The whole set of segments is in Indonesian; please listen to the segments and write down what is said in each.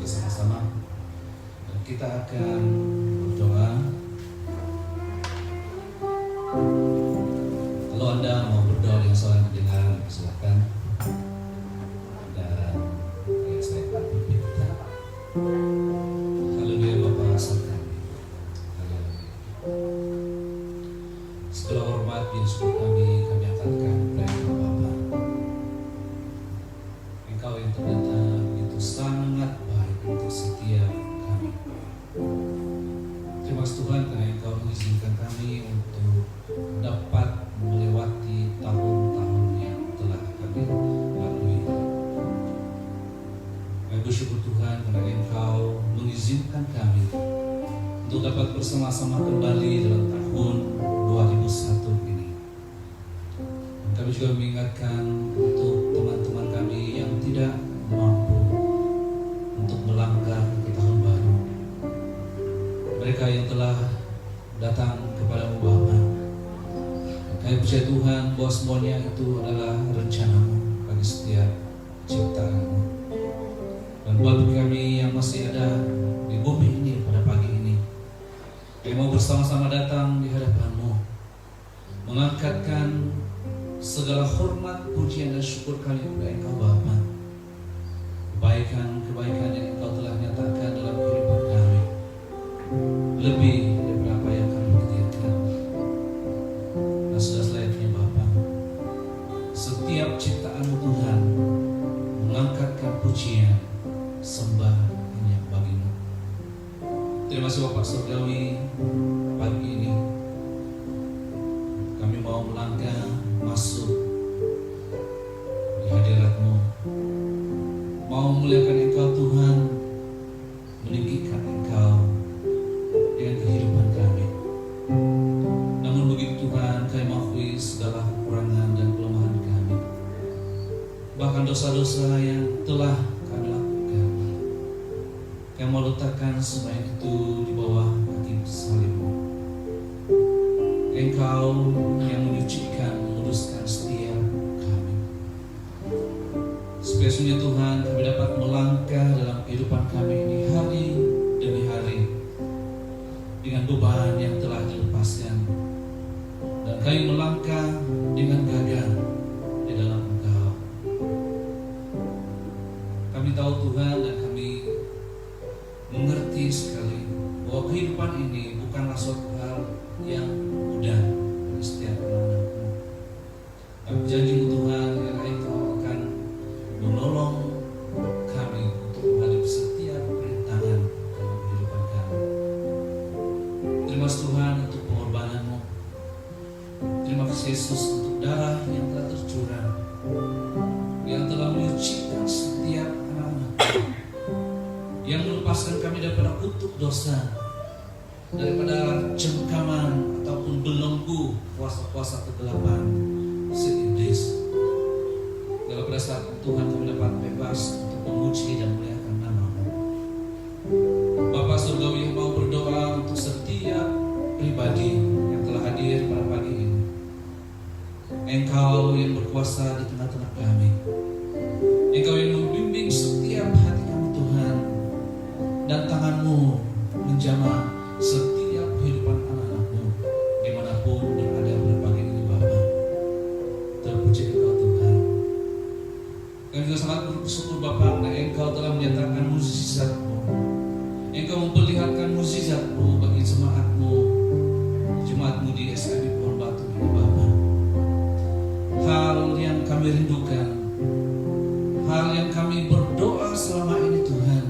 bersama-sama dan kita akan berdoa. Kalau Anda mau berdoa dengan suara yang terdengar, silakan. Dan saya akan berdoa. Haleluya Bapa Surga. Segala hormat dan syukur kami angkatkan kepada Engkau Bapa. Engkau yang ternyata begitu sangat baik untuk setiap kami. Terima kasih Tuhan karena Engkau mengizinkan kami untuk dapat melewati tahun-tahun yang telah kami lalui. Kami bersyukur Tuhan karena Engkau mengizinkan kami untuk dapat bersama-sama kembali dalam tahun 2001 ini. Kami juga mengingatkan untuk teman-teman kami yang tidak mampu untuk melangkah ke tahun baru. Mereka yang telah datang kepada-Mu Bapa. Kami percaya Tuhan bahwa semuanya itu adalah rencana-Mu bagi setiap ciptaan-Mu. Dan bagi kami yang masih ada di bumi ini pada pagi ini, yang mau bersama-sama datang di hadapan-Mu, mengangkatkan segala hormat, pujian dan syukur kami kepada Engkau Bapa. Kebaikan-kebaikan yang Engkau telah nyatakan dalam kehidupan kami, lebih daripada apa yang kami pikirkan. Dan sudah selayaknya Bapa, setiap ciptaan-Mu Tuhan mengangkatkan pujian, sembah hanya bagi-Mu. Terima kasih Bapak Surgawi, pagi ini kami mau melangkah masuk di hadirat-Mu, mau memuliakan Engkau Tuhan, meninggikan Engkau dengan kehidupan kami. Namun begitu Tuhan, kami mengakui segala kekurangan dan kelemahan kami, bahkan dosa-dosa yang telah kami lakukan. Kami mau letakkan semua itu di bawah kaki salib-Mu. Engkau yang menyucikan, menguduskan setiap kami. Spesialnya Tuhan, kami dapat melangkah dalam kehidupan kami ini hari demi hari dengan beban yang telah dilepaskan, dan kami melangkah dengan gagah di dalam Engkau. Kami tahu Tuhan dan kami mengerti sekali bahwa kehidupan ini bukanlah suatu hal yang mudah bagi setiap anak-Mu. Kami janji Tuhan yang Engkau akan menolong kami untuk menghadapi setiap perintangan dalam kehidupan kami. Terima kasih Tuhan untuk pengorbanan-Mu. Terima kasih Yesus untuk darah yang telah tercurah, yang telah menyucikan setiap anak-anak-Mu, yang melepaskan kami daripada kutuk dosa, daripada cengkaman ataupun belenggu kuasa-kuasa kegelapan si iblis. Dalam pada saat Tuhan kami dapat bebas untuk memuji dan memuliakan nama-Mu. Bapa Surgawi yang mau berdoa untuk setiap pribadi yang telah hadir pada pagi ini. Engkau yang berkuasa di tengah-tengah kami. Engkau yang membimbing setiap hati kami Tuhan, dan tangan-Mu menjamah setiap kehidupan anak-anak-Mu dimanapun berada pada pagi ini Bapa. Terpuji Engkau Tuhan. Kami juga sangat bersyukur Bapa karena Engkau telah menyatakan mukjizat-Mu. Engkau memperlihatkan mukjizat-Mu bagi jemaat-Mu di SIB Pohon Batu ini Bapa. Hal yang kami rindukan, hal yang kami berdoa selama ini Tuhan,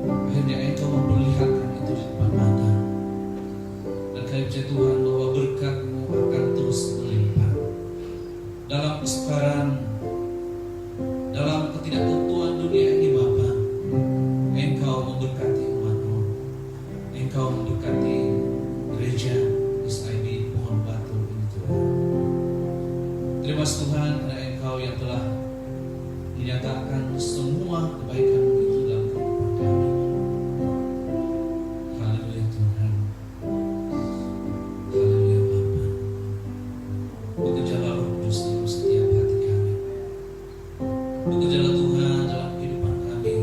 akhirnya Engkau memperlihatkan itu di depan mata. Dan kami percaya Tuhan bahwa berkat-Mu akan terus melimpah dalam kesukaran, dalam ketidaktentuan dunia ini Bapa. Engkau memberkati umat-Mu, Engkau memberkati gereja SIB Pohon Batu ini Tuhan. Terima kasih Tuhan karena Engkau yang telah menyatakan semua kebaikan-Mu itu dalam kehidupan kami. Haleluya Tuhan. Haleluya Bapa. Bekerjalah Roh Kudus dalam setiap hati kami. Bekerjalah Tuhan dalam kehidupan kami.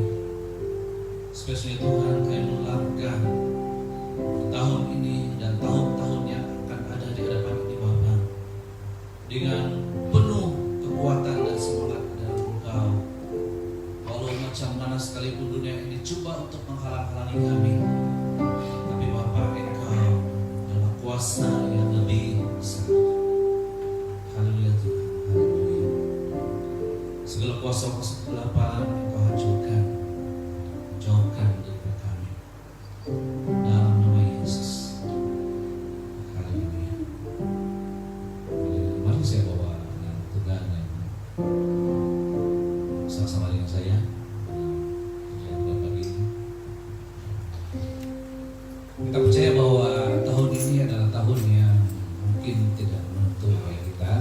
untuk menghalang-halangi kami. Tapi Bapa, Engkau adalah kuasa yang lebih besar. Haleluya Tuhan, haleluya. Segala kuasa kegelapan Engkau hancurkan, jauhkan dari kami. Dalam nama Yesus. Haleluya. Mari saya bawa Tuhan yang sama-sama dengan saya. Kita percaya bahwa tahun ini adalah tahun yang mungkin tidak menentu bagi kita.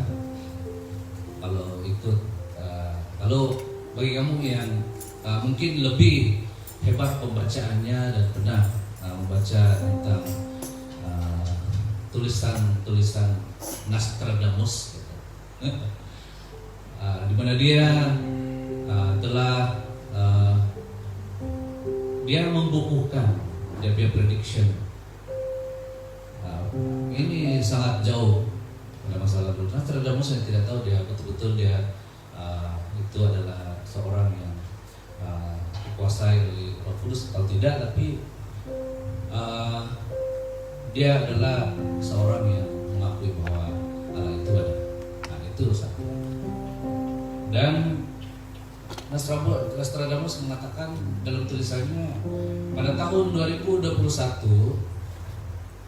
Kalau bagi kamu yang mungkin lebih hebat pembacaannya dan benar membaca tentang tulisan Nostradamus, gitu. Di mana dia telah dia membukukan dia prediction. Ini sangat jauh pada masa lalu. Nostradamus saya tidak tahu dia betul-betul dia itu adalah seorang yang dikuasai oleh Roh Kudus atau tidak, tapi dia adalah seorang yang mengakui bahwa Allah itu ada. Nah, itu satu. Dan Nostradamus mengatakan dalam tulisannya pada tahun 2021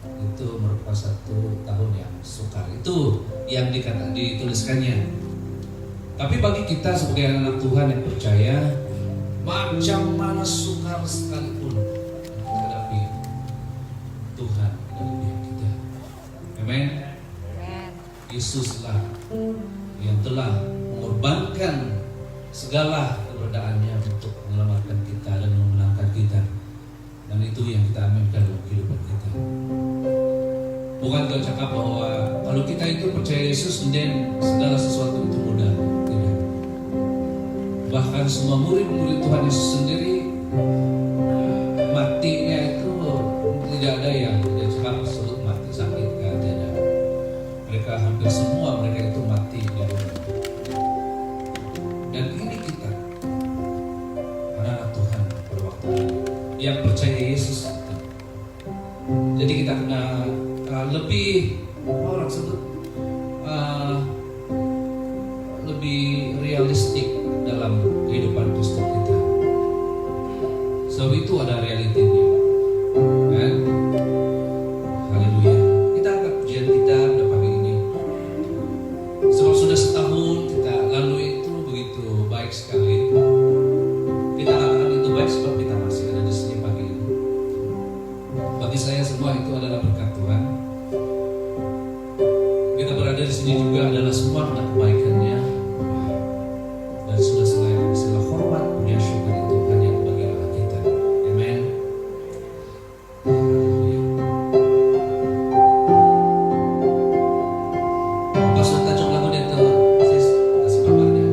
itu merupakan satu tahun yang sukar. Itu yang dituliskannya. Tapi bagi kita sebagai anak Tuhan yang percaya, macam mana sukar sekalipun menghadapi Tuhan dari pihak kita. Amen. Yesuslah yang telah mengorbankan segala keberadaannya untuk menyelamatkan kita dan memenangkan kita. Dan itu yang kita aminkan dalam kehidupan kita. Bukan kau cakap bahwa kalau kita itu percaya Yesus, dan segala sesuatu itu mudah. Tidak. Bahkan semua murid-murid Tuhan Yesus sendiri matinya itu tidak ada yang dia cakap absolut mati sakit, kan tidak. Mereka hampir semua mereka itu mati di dunia. Dan ini kita anak-anak Tuhan pada waktu ini yang percaya Yesus. Jadi kita kena lebih orang sebut lebih realistik dalam kehidupan Kristen kita. Sebab itu ada realitinya, kan? Haleluya. Kita angkat pujian kita pada pagi ini. Sebab sudah setahun kita lalui itu begitu baik sekali. Kita katakan itu baik sebab kita masih ada di sini pagi ini. Bagi saya semua itu adalah berkat Tuhan. Kita berada di sini juga adalah semua tentang kebaikannya. Dan sudah selain segala hormat, punya syukur itu hanya bagi Allah kita. Amen. Pasal tajuk lagu itu, sis kasih kabarnya.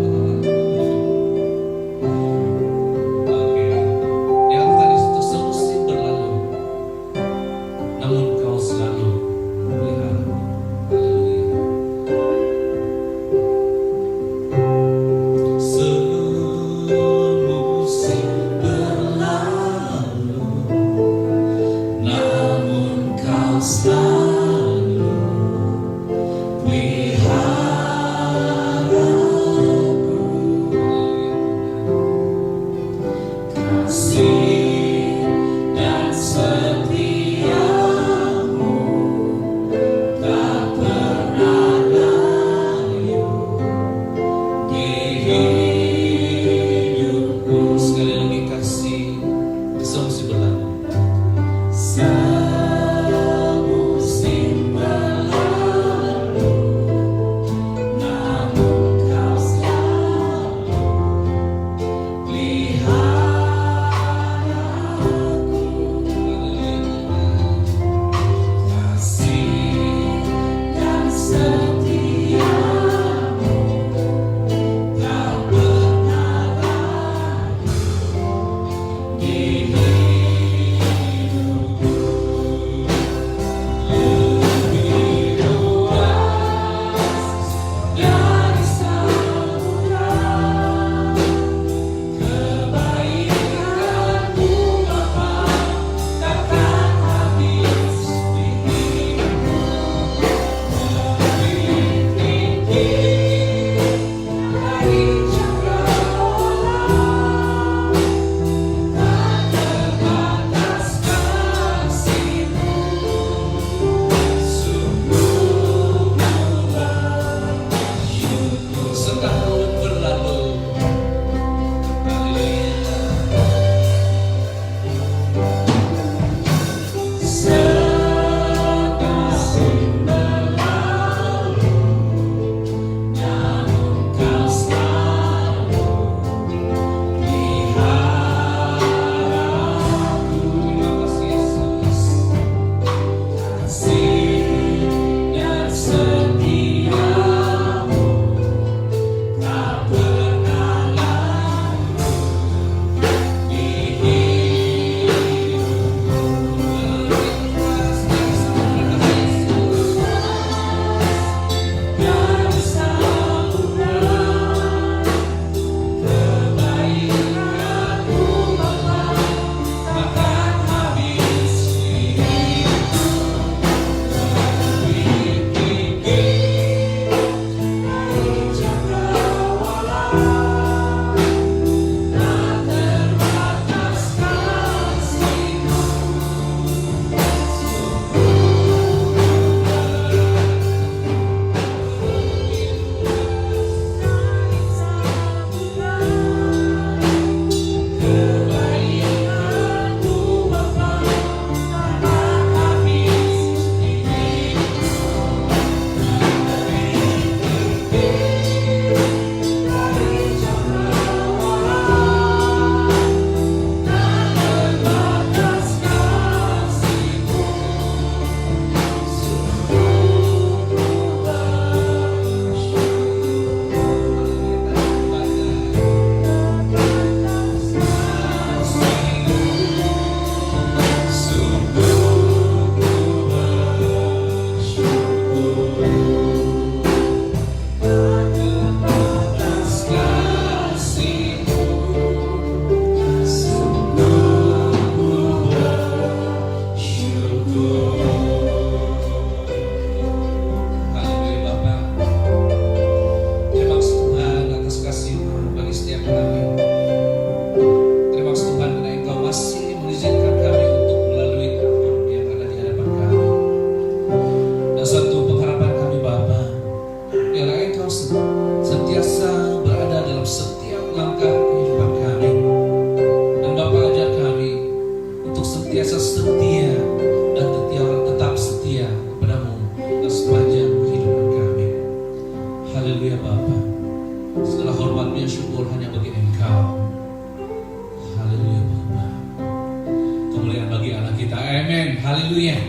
Haleluya.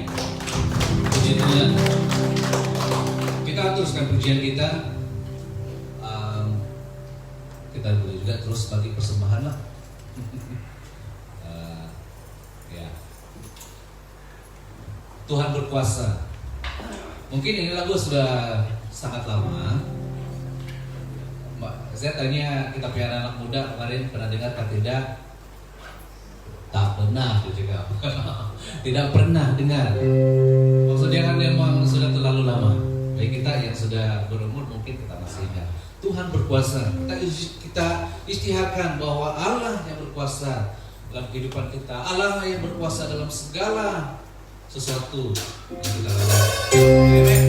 Puji Tuhan. Kita teruskan pujian kita. Kita boleh juga terus bagi persembahan lah. Ya. Tuhan berkuasa. Mungkin ini lagu sudah sangat lama. Saya tanya kita punya anak muda kemarin, pernah dengar atau tidak? Tak pernah juga. Tidak pernah dengar. Maksudnya kan memang sudah terlalu lama. Bagi kita yang sudah berumur mungkin kita masih ingat. Tuhan berkuasa. Kita istiharkan bahwa Allah yang berkuasa dalam kehidupan kita. Allah yang berkuasa dalam segala sesuatu yang kita lakukan. Amen.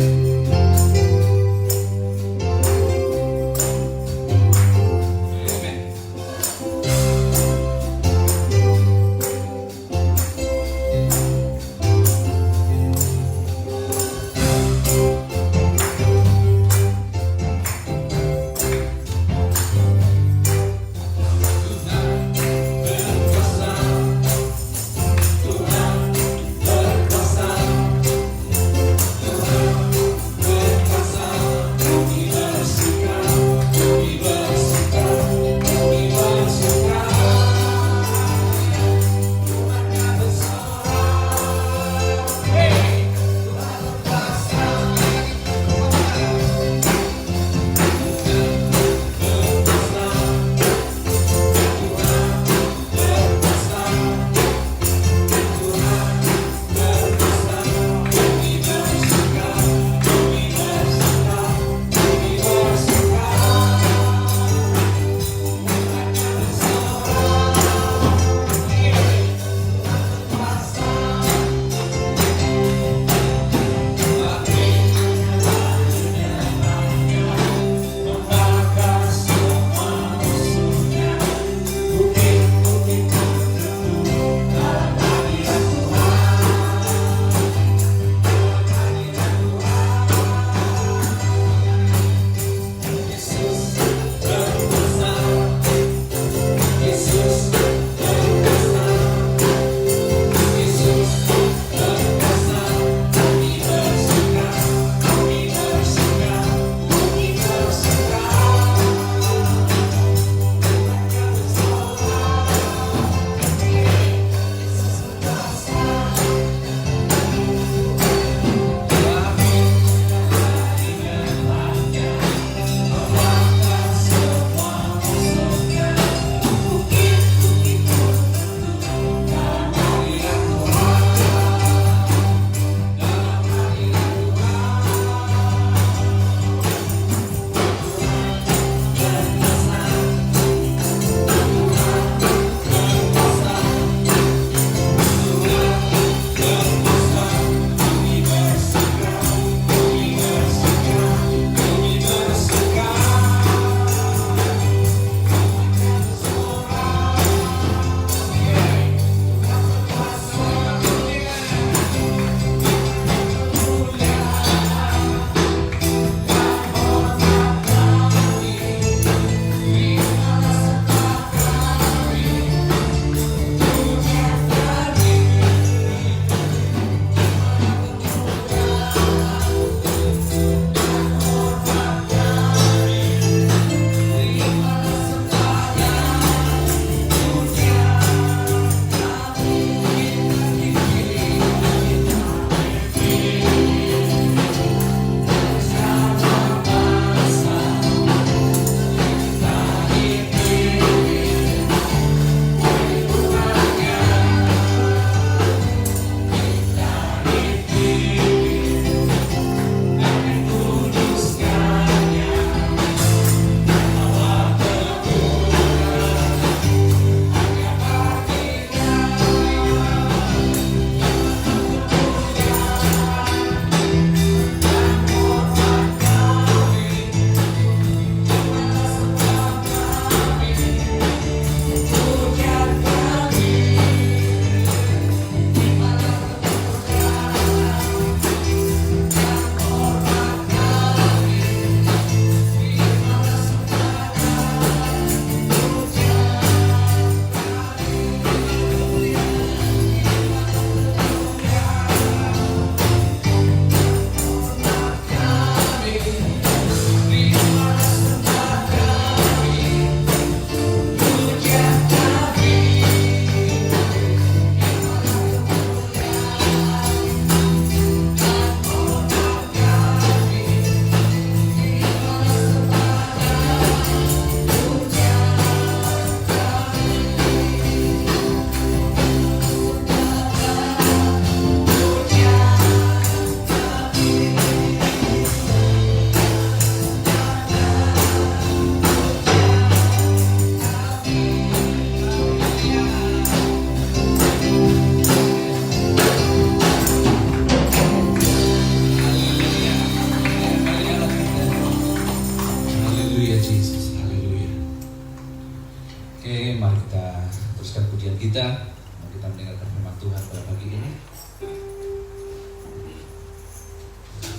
Oke, mari kita teruskan pujian kita. Mari kita mendengarkan firman Tuhan pada pagi ini.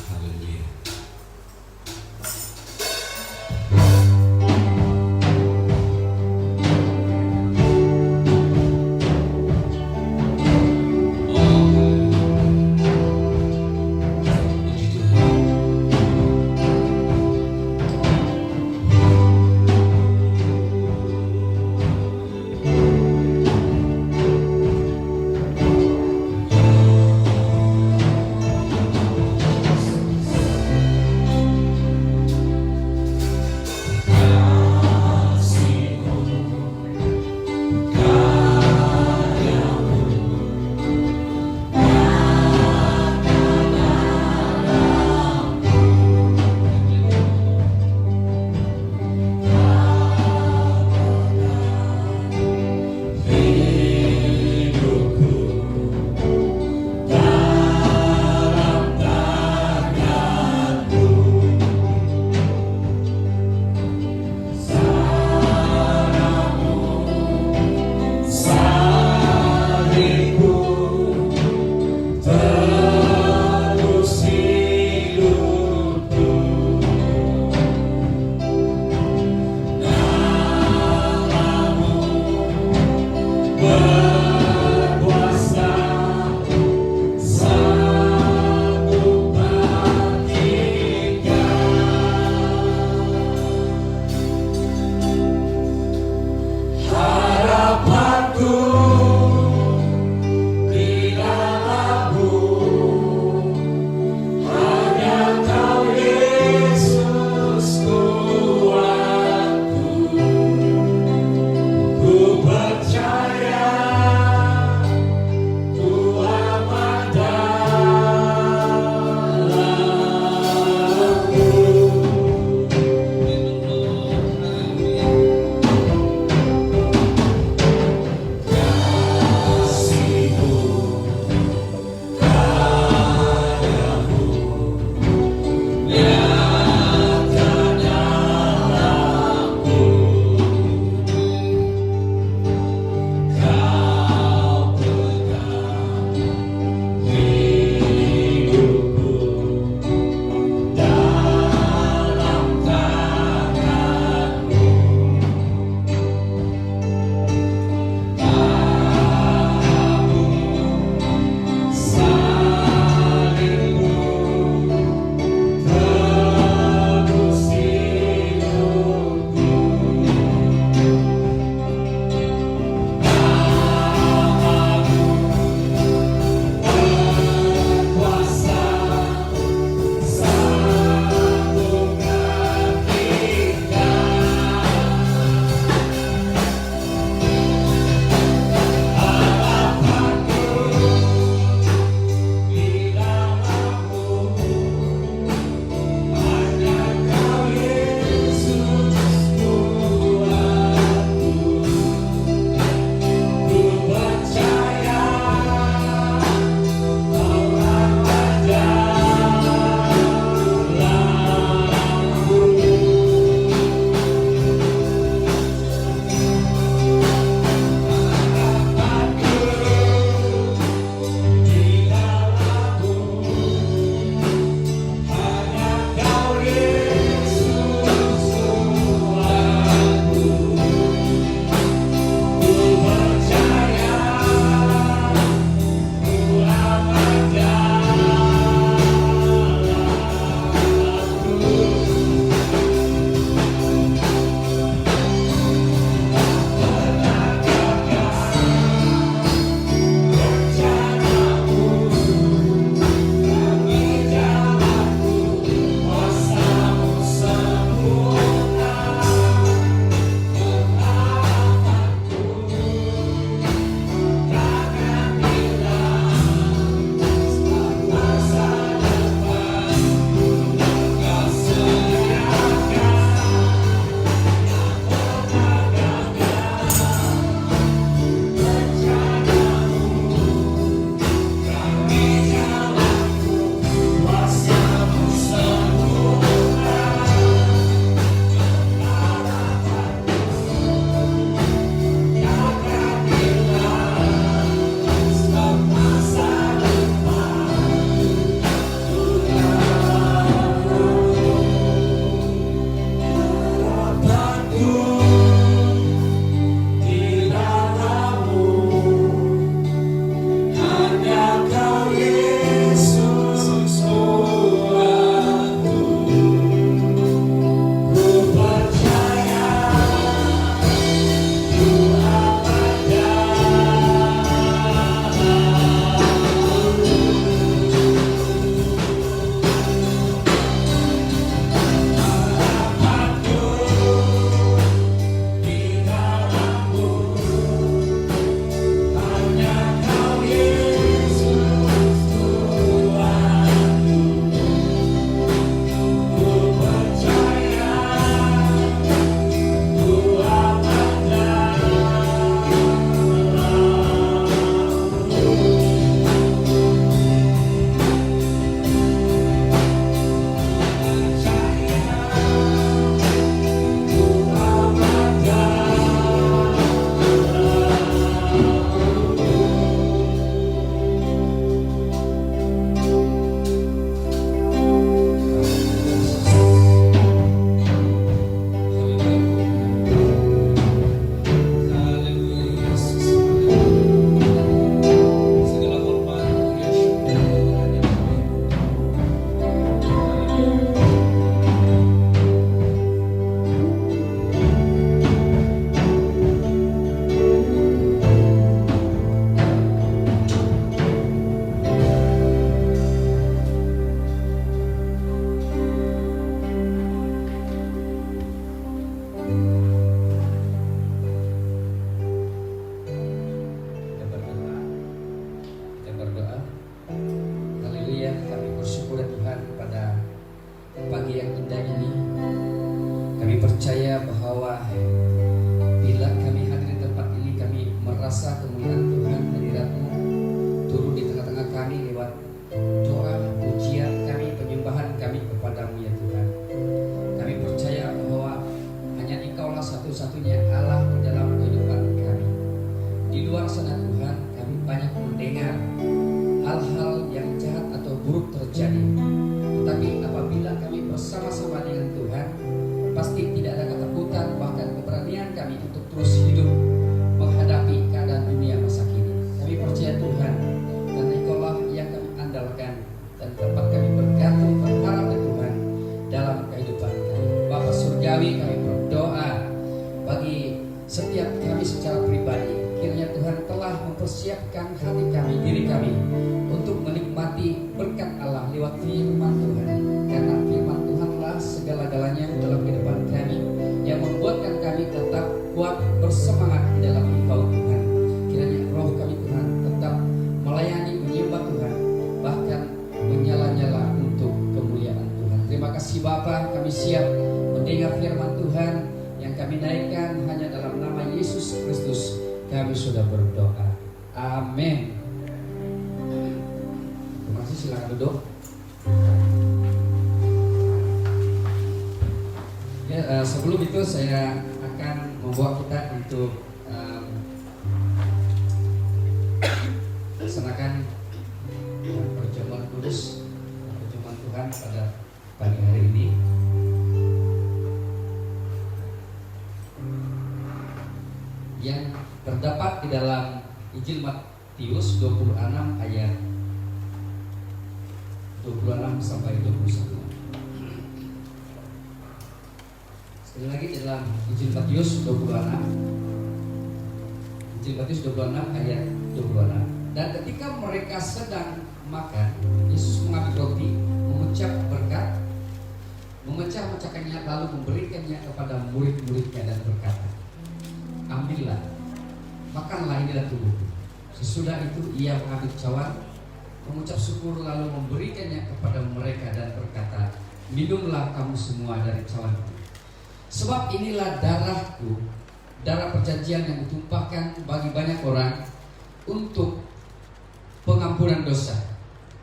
Haleluya. Oh kuasa kemuliaan Tuhan, hadirat-Mu turun di tengah-tengah kami lewat doa, pujian kami, penyembahan kami kepadamu ya Tuhan. Kami percaya bahwa hanya Engkaulah satu-satunya Allah di dalam kehidupan kami. Di luar sana Tuhan, kami banyak mendengar hal-hal yang jahat atau buruk terjadi. Tetapi apabila kami bersama-sama dengan Tuhan, pasti tidak ada ketakutan, bahkan keberanian kami untuk terus hidup menghadapi keadaan dunia masa kini. Kami percaya Tuhan, karena Engkaulah yang kami andalkan dan tempat kami bergantung berharap ya Tuhan dalam kehidupan kami. Bapa Surgawi, kami berdoa bagi setiap kami secara pribadi, kiranya Tuhan telah mempersiapkan hati kami, diri kami untuk menikmati berkat Allah lewat firman Tuhan. Karena firman Tuhanlah segala-galanya dalam kehidupan kami yang membuatkan kami tetap kuat bersemangat di dalam Engkau Tuhan. Kiranya roh kami Tuhan tetap melayani, menyembah Tuhan, bahkan menyala-nyala untuk kemuliaan Tuhan. Terima kasih Bapa, kami siap mendengar firman Tuhan yang kami naikkan hanya dalam nama Yesus Kristus. Kami sudah berdoa. Amin. Terima kasih, silakan duduk. Ya, sebelum itu saya akan membawa kita untuk melaksanakan perjamuan kudus, perjamuan Tuhan pada pagi hari ini. Yang terdapat di dalam Injil Matius 26 ayat 26 sampai 21. Sekali lagi dalam Injil Matius 26 ayat 26. Dan ketika mereka sedang makan, Yesus mengambil roti, mengucap berkat, memecah-mecahkannya, lalu memberikannya kepada murid-muridnya dan berkata, ambillah, makanlah, inilah tubuhku. Sesudah itu ia mengambil cawan, mengucap syukur, lalu memberikannya kepada mereka dan berkata, minumlah kamu semua dari cawan itu. Sebab inilah darahku, darah perjanjian yang ditumpahkan bagi banyak orang untuk pengampunan dosa.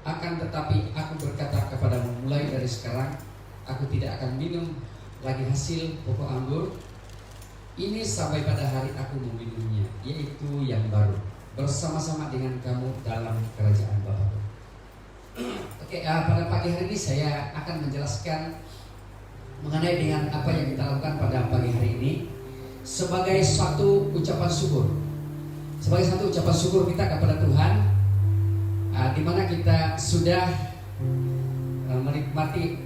Akan tetapi aku berkata kepadamu, mulai dari sekarang aku tidak akan minum lagi hasil pokok anggur ini sampai pada hari aku meminumnya, yaitu yang baru, bersama-sama dengan kamu dalam kerajaan Bapa. Oke, pada pagi hari ini saya akan menjelaskan mengenai dengan apa yang kita lakukan pada pagi hari ini sebagai suatu ucapan syukur. Sebagai satu ucapan syukur kita kepada Tuhan, di mana kita sudah menikmati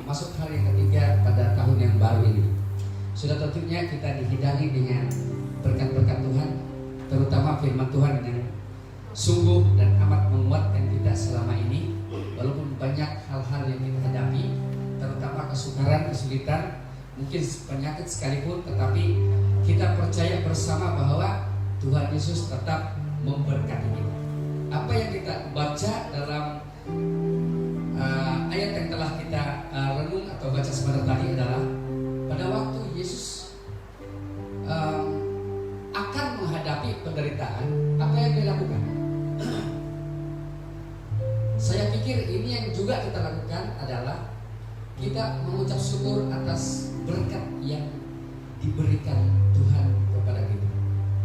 masuk hari yang ketiga pada tahun yang baru ini. Sudah tentunya kita dihidangi dengan berkat-berkat Tuhan, terutama firman Tuhan yang sungguh dan amat menguatkan kita selama ini. Walaupun banyak hal-hal yang kita hadapi, terutama kesukaran, kesulitan, mungkin penyakit sekalipun, tetapi kita percaya bersama bahwa Tuhan Yesus tetap memberkati kita. Apa yang kita baca dalam ayat yang telah kita renung atau baca sebentar tadi adalah pada waktu Yesus akan menghadapi penderitaan, apa yang dia lakukan? Saya pikir ini yang juga kita lakukan adalah kita mengucap syukur atas berkat yang diberikan Tuhan kepada kita,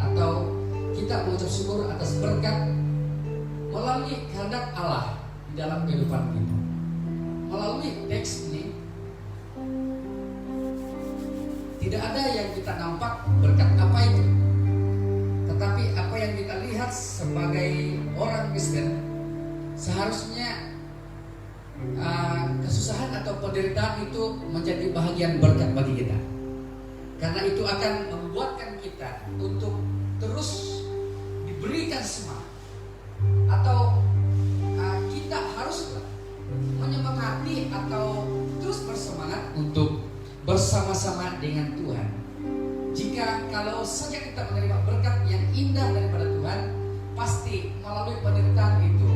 atau kita mengucap syukur atas berkat melalui kehendak Allah di dalam kehidupan kita. Melalui teks ini tidak ada yang kita nampak berkat apa itu, tetapi apa yang kita lihat sebagai orang Kristen, seharusnya kesusahan atau penderitaan itu menjadi bahagian berkat bagi kita. Karena itu akan membuatkan kita untuk terus diberikan semangat, atau kita harus menyemangati atau terus bersemangat untuk bersama-sama dengan Tuhan. Jika kalau saja kita menerima berkat yang indah daripada Tuhan, pasti melalui penderitaan itu,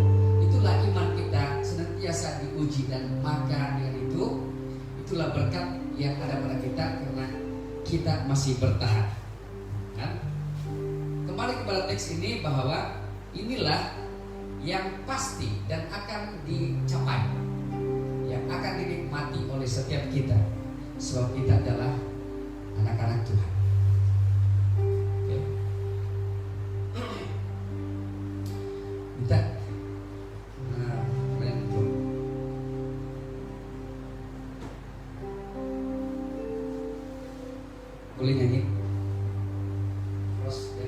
itulah iman kita senantiasa diuji, dan maka dengan itu, itulah berkat yang ada pada kita karena kita masih bertahan. Kan? kembali kepada teks ini bahwa inilah yang pasti dan akan dicapai, yang akan dinikmati oleh setiap kita, sebab kita adalah anak-anak Tuhan. Oke. Minta kalian turun. Boleh nyanyi? Terus ya.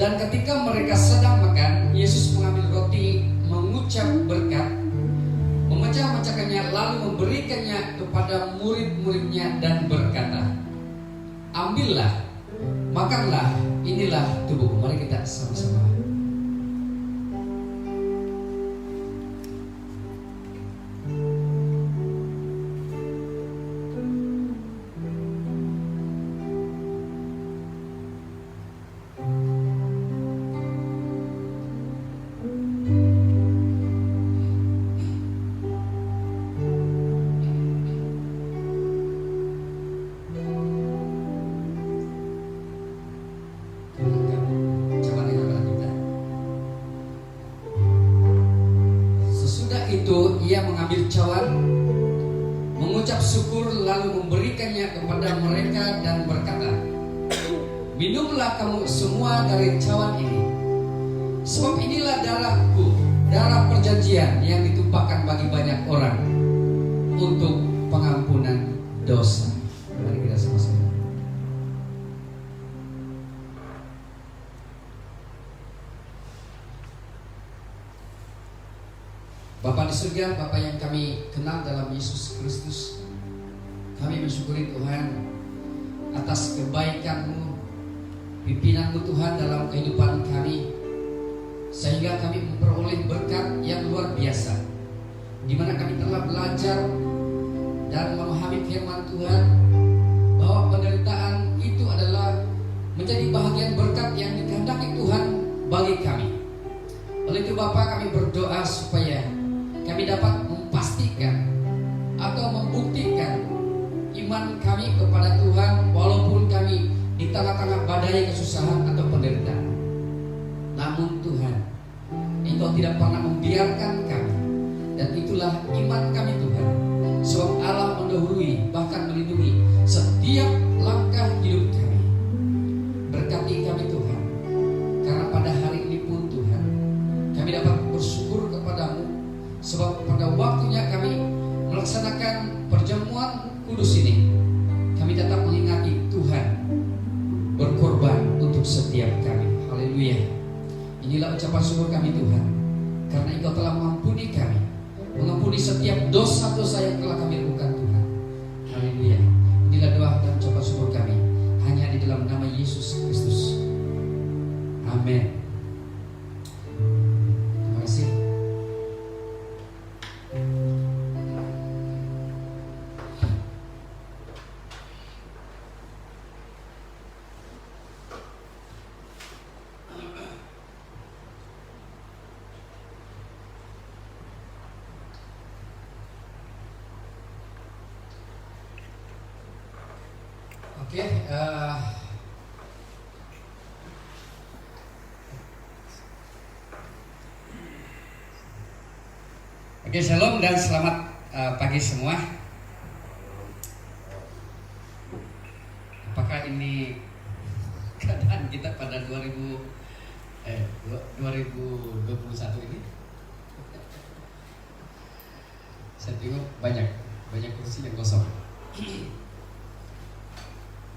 Dan ketika mereka sedang makan, Yesus mengambil roti, mengucap berkat, memecah-mecahkannya, lalu memberikannya kepada murid-muridnya dan berkata, "Ambillah, makanlah, inilah tubuhku." Mari kita sama-sama. surga dan berkata, minumlah kamu semua dari cawan ini, sebab inilah darahku, darah perjanjian yang ditumpahkan bagi banyak orang untuk pengampunan dosa. Mari kita sama-sama. Bapa di surga, Bapa yang kami kenal dalam Yesus Kristus, kami mensyukuri Tuhan atas kebaikan-Mu, pimpinan-Mu Tuhan dalam kehidupan kami, sehingga kami memperoleh berkat yang luar biasa, di mana kami telah belajar dan memahami firman Tuhan bahwa penderitaan itu adalah menjadi bahagian berkat yang dikehendaki Tuhan bagi kami. Oleh itu Bapa, kami berdoa supaya kami dapat memastikan atau membuktikan iman kami kepada Tuhan walaupun kami di tengah-tengah badai kesusahan atau penderitaan. Namun Tuhan, Engkau tidak pernah membiarkan kami, dan itulah iman kami Tuhan. Sebab Allah mendahului bahkan melindungi setiap langkah hidup kami. Berkati kami Tuhan, karena pada hari ini pun Tuhan, kami dapat bersyukur kepadamu, sebab pada waktunya kami melaksanakan perjamuan kudus ini, kami tetap mengingati Tuhan berkorban untuk setiap kami. Haleluya. Inilah ucapan syukur kami Tuhan, karena Engkau telah mengampuni kami, mengampuni setiap dosa-dosa yang telah kami lakukan Tuhan. Haleluya. Inilah doa dan ucapan syukur kami hanya di dalam nama Yesus Kristus. Amin. Terima kasih. Oke, shalom dan selamat pagi semua. Apakah ini keadaan kita pada 2021 ini? Saya tengok banyak kursi yang kosong.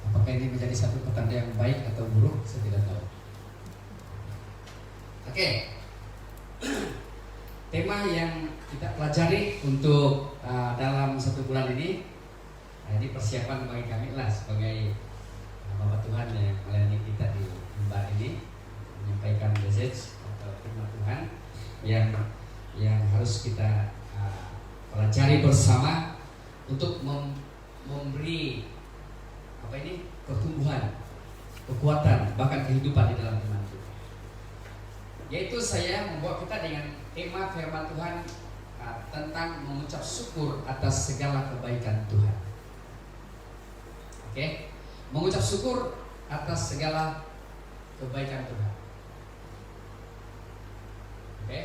Apakah ini menjadi satu petanda yang baik atau buruk? Saya tidak tahu. Oke. Tema yang kita pelajari untuk dalam 1 bulan ini persiapan bagi kami lah sebagai Bapak Tuhan yang melayani kita di mimbar ini, menyampaikan message atau firman Tuhan yang harus kita pelajari bersama untuk memberi pertumbuhan, kekuatan, bahkan kehidupan di dalam iman kita. Yaitu saya membawa kita dengan tema firman Tuhan tentang mengucap syukur atas segala kebaikan Tuhan. Oke, mengucap syukur atas segala kebaikan Tuhan. Oke,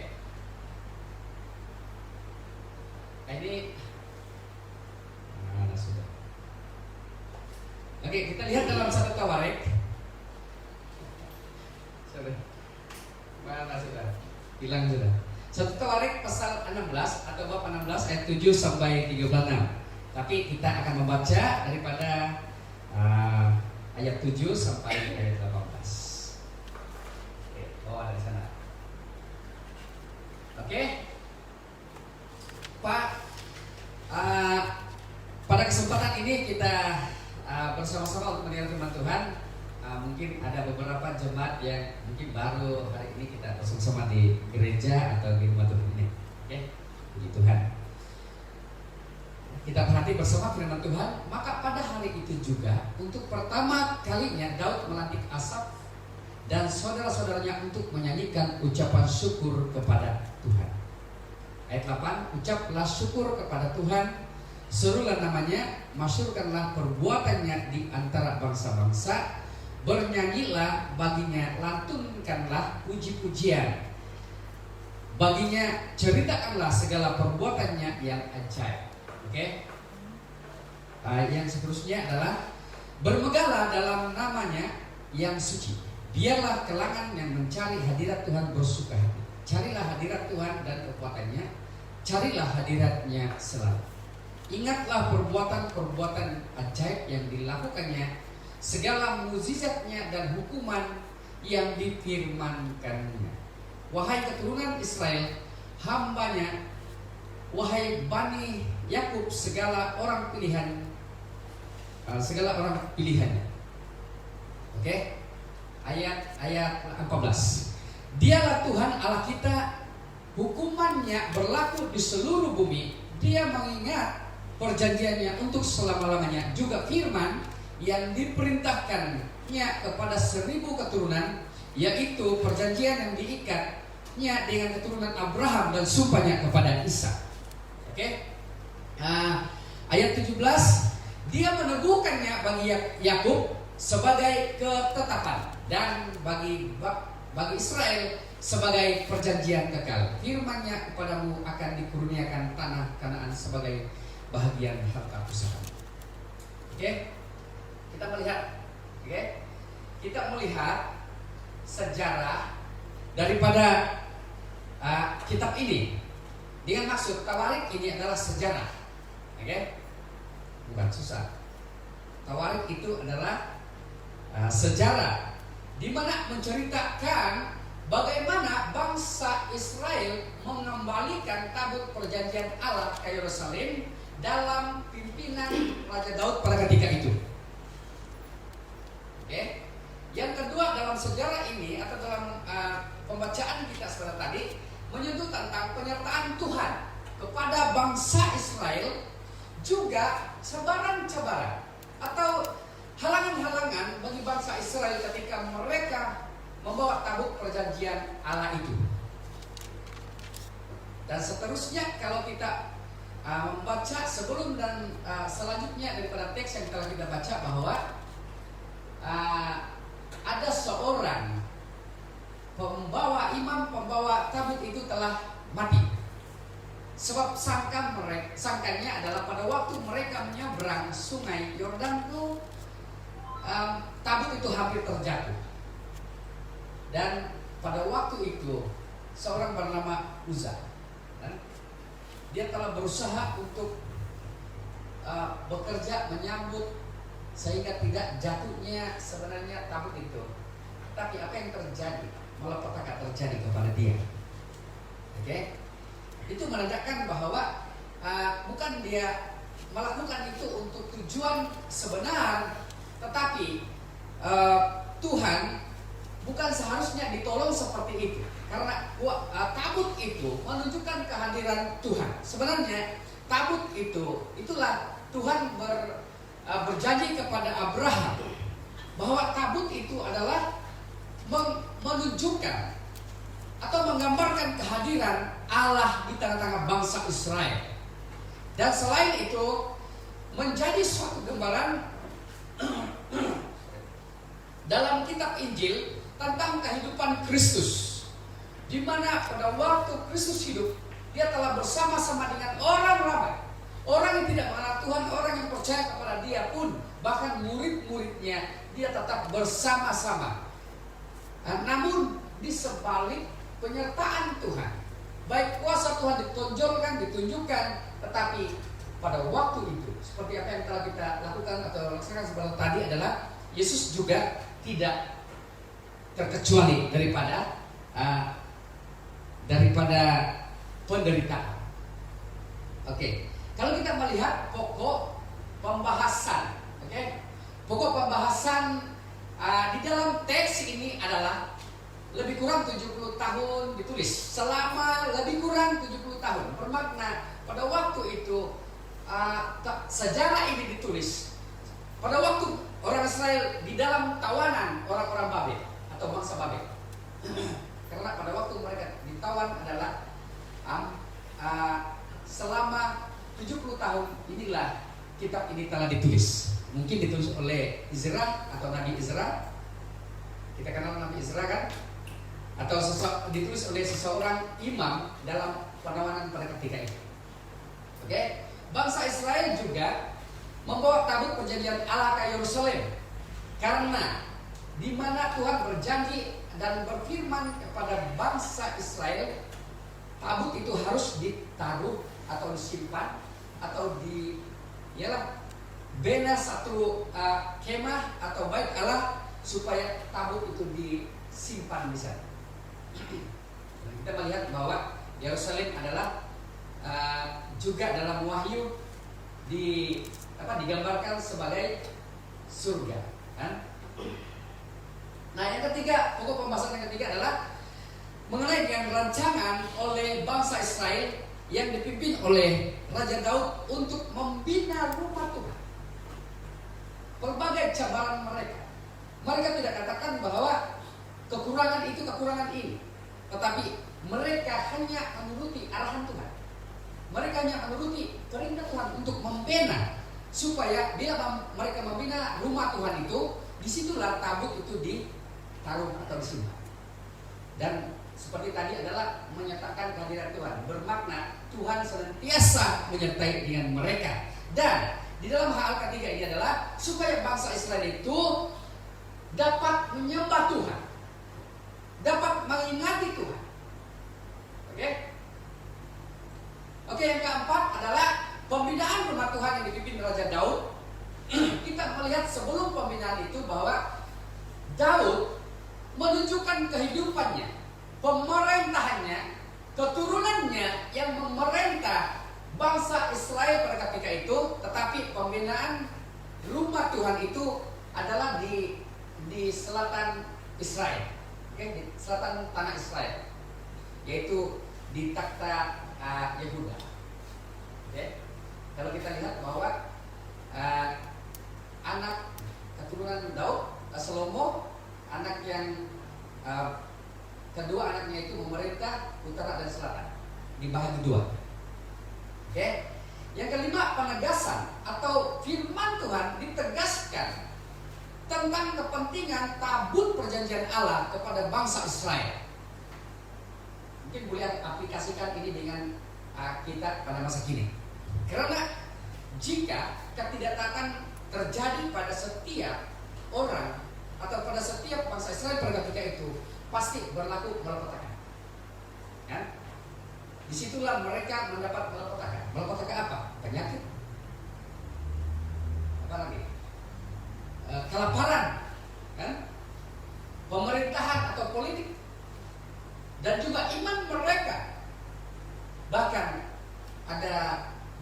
ini mana sudah? Oke, kita lihat dalam 1 Tawarik. Mana sudah? Hilang sudah. 1 Tawarik pasal 16 atau bab 16 ayat 7 sampai 36. Tapi kita akan membaca daripada ayat 7 sampai ayat 18. Oke, bawa dari sana. Oke. Pak, pada kesempatan ini kita bersama-sama untuk mendengar firman Tuhan. Mungkin ada beberapa jemaat yang mungkin baru hari ini kita bersama-sama di gereja atau di rumah Tuhan ini. Oke, puji Tuhan. Kita perhati bersama firman Tuhan. Maka pada hari itu juga, untuk pertama kalinya Daud melantik Asaf dan saudara-saudaranya untuk menyanyikan ucapan syukur kepada Tuhan. Ayat 8, ucaplah syukur kepada Tuhan, serulah namanya, masyurkanlah perbuatannya di antara bangsa-bangsa, bernyanyilah baginya, lantunkanlah puji-pujian baginya, ceritakanlah segala perbuatannya yang ajaib. Oke. Yang seterusnya adalah Bermegahlah dalam namanya yang suci. Biarlah kalangan yang mencari hadirat Tuhan bersuka hati. Carilah hadirat Tuhan dan kekuatannya. Carilah hadiratnya selalu. Ingatlah perbuatan-perbuatan ajaib yang dilakukannya, segala mukjizatnya dan hukuman yang difirmankannya. Wahai keturunan Israel, hambanya, wahai Bani Yakub, segala orang pilihannya. Oke? Ayat 14. Dialah Tuhan Allah kita, hukumannya berlaku di seluruh bumi. Dia mengingat perjanjiannya untuk selama-lamanya, juga firman yang diperintahkannya kepada 1000 keturunan, yaitu perjanjian yang diikatnya dengan keturunan Abraham dan sumpahnya kepada Ishak. Oke? Ayat 17, dia meneguhkannya bagi Yakub sebagai ketetapan dan bagi Israel sebagai perjanjian kekal. Firman-Nya kepadamu akan dikurniakan tanah Kanaan sebagai bahagian harta pusaka. Oke? Kita melihat, kita melihat sejarah daripada kitab ini dengan maksud Tawarik ini adalah sejarah. Bukan susah. Tawarik itu adalah sejarah di mana menceritakan bagaimana bangsa Israel mengembalikan tabut perjanjian Allah ke Yerusalem dalam pimpinan Raja Daud pada ketika itu. Yang kedua, dalam sejarah ini atau dalam pembacaan kita sebentar tadi menyentuh tentang penyertaan Tuhan kepada bangsa Israel, juga cabaran-cabaran atau halangan-halangan bagi bangsa Israel ketika mereka membawa tabut perjanjian Allah itu. Dan seterusnya kalau kita membaca sebelum dan selanjutnya daripada teks yang telah kita baca, bahwa ada seorang pembawa tabut itu telah mati. Sebab sangkanya adalah pada waktu mereka menyeberang sungai Yordan itu, tabut itu hampir terjatuh. Dan pada waktu itu seorang bernama Uza, dia telah berusaha untuk bekerja menyambut sehingga tidak jatuhnya sebenarnya tabut itu. Tapi apa yang terjadi? Malapetaka terjadi kepada dia. Itu menandakan bahwa bukan dia melakukan itu untuk tujuan sebenar, tetapi Tuhan bukan seharusnya ditolong seperti itu, karena tabut itu menunjukkan kehadiran Tuhan. Sebenarnya tabut itulah Tuhan berjanji kepada Abraham bahwa tabut itu adalah menunjukkan atau menggambarkan kehadiran Allah di tengah-tengah bangsa Israel. Dan selain itu menjadi suatu gambaran dalam kitab Injil tentang kehidupan Kristus, di mana pada waktu Kristus hidup, dia telah bersama-sama dengan orang ramai, orang yang tidak mengenal Tuhan, orang yang percaya kepada dia pun, bahkan murid-muridnya, dia tetap bersama-sama. Namun di sebalik penyertaan Tuhan, baik kuasa Tuhan ditunjukkan, tetapi pada waktu itu, seperti apa yang telah kita lakukan atau laksanakan sebentar tadi, adalah Yesus juga tidak terkecuali daripada penderitaan. Kalau kita melihat pokok pembahasan, di dalam teks ini adalah lebih kurang 70 tahun ditulis, selama lebih kurang 70 tahun. Bermakna pada waktu itu sejarah ini ditulis pada waktu orang Israel di dalam tawanan orang-orang Babel atau bangsa Babel. Karena pada waktu mereka ditawan adalah selama 70 tahun inilah kitab ini telah ditulis. Mungkin ditulis oleh Ezra atau Nabi Ezra. Kita kenal Nabi Ezra kan? Atau ditulis oleh seseorang imam dalam penawanan pada ketika itu. Bangsa Israel juga membawa tabut perjanjian Allah ke Yerusalem, karena di mana Tuhan berjanji dan berfirman kepada bangsa Israel, tabut itu harus ditaruh atau disimpan atau di ialah bena satu kemah atau bait Allah, supaya tabut itu disimpan di sana. Kita melihat bahwa Yerusalem adalah juga dalam Wahyu digambarkan sebagai surga, kan? Nah, yang ketiga, pokok pembahasan yang ketiga adalah mengenai dengan rancangan oleh bangsa Israel yang dipimpin oleh Raja Daud untuk membina rumah Tuhan. Pelbagai cabaran mereka tidak katakan bahwa kekurangan itu kekurangan ini, tetapi mereka hanya menuruti arahan Tuhan. Mereka hanya menuruti perintah Tuhan untuk membina, supaya bila mereka membina rumah Tuhan itu, disitulah tabut itu ditaruh atau disimpan. Dan seperti tadi adalah menyatakan kehadiran Tuhan, bermakna Tuhan senantiasa menyertai dengan mereka. Dan di dalam hal ketiga ini adalah supaya bangsa Israel itu dapat menyembah Tuhan, dapat mengingati Tuhan. Oke, yang keempat adalah pembinaan rumah Tuhan yang dipimpin Raja Daud. Kita melihat sebelum pembinaan itu bahwa Daud menunjukkan kehidupannya, pemerintahannya, keturunannya yang memerintah bangsa Israel pada ketika itu. Tetapi pembinaan rumah Tuhan itu adalah di selatan Israel, di selatan tanah Israel, yaitu di takhta Yehuda. Kalau kita lihat bahwa anak keturunan Daud, Salomo, anak yang kedua anaknya itu memerintah utara dan selatan, dibagi dua. Yang kelima, penegasan atau firman Tuhan ditegaskan tentang kepentingan tabut perjanjian Allah kepada bangsa Israel. Mungkin boleh aplikasikan ini dengan kita pada masa kini. Karena jika ketidaktaatan terjadi pada setiap orang atau pada setiap bangsa Israel pada ketika itu, pasti berlaku malapetaka. Ya? Disitulah mereka mendapat malapetaka. Malapetaka apa? Penyakit. Apa lagi? Kelaparan, kan? Pemerintahan atau politik, dan juga iman mereka. Bahkan ada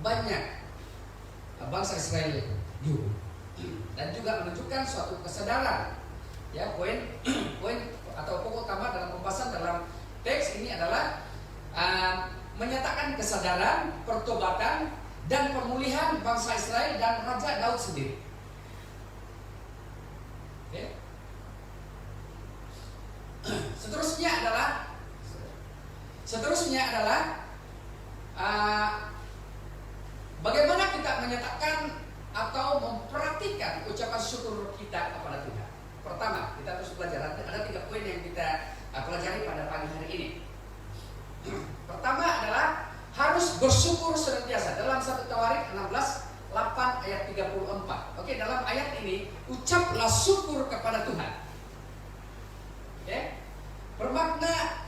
banyak bangsa Israel dihukum, dan juga menunjukkan suatu kesadaran. Ya, poin atau pokok utama dalam pembahasan dalam teks ini adalah menyatakan kesadaran, pertobatan, dan pemulihan bangsa Israel dan Raja Daud sendiri. Seterusnya adalah bagaimana kita menyatakan atau mempraktikkan ucapan syukur kita kepada Tuhan. Pertama, kita harus belajar. Ada 3 poin yang kita pelajari pada pagi hari ini. Pertama adalah harus bersyukur senantiasa. Dalam 1 Tawarik 16:8 ayat 34. Oke, dalam ayat ini ucaplah syukur kepada Tuhan. Bermakna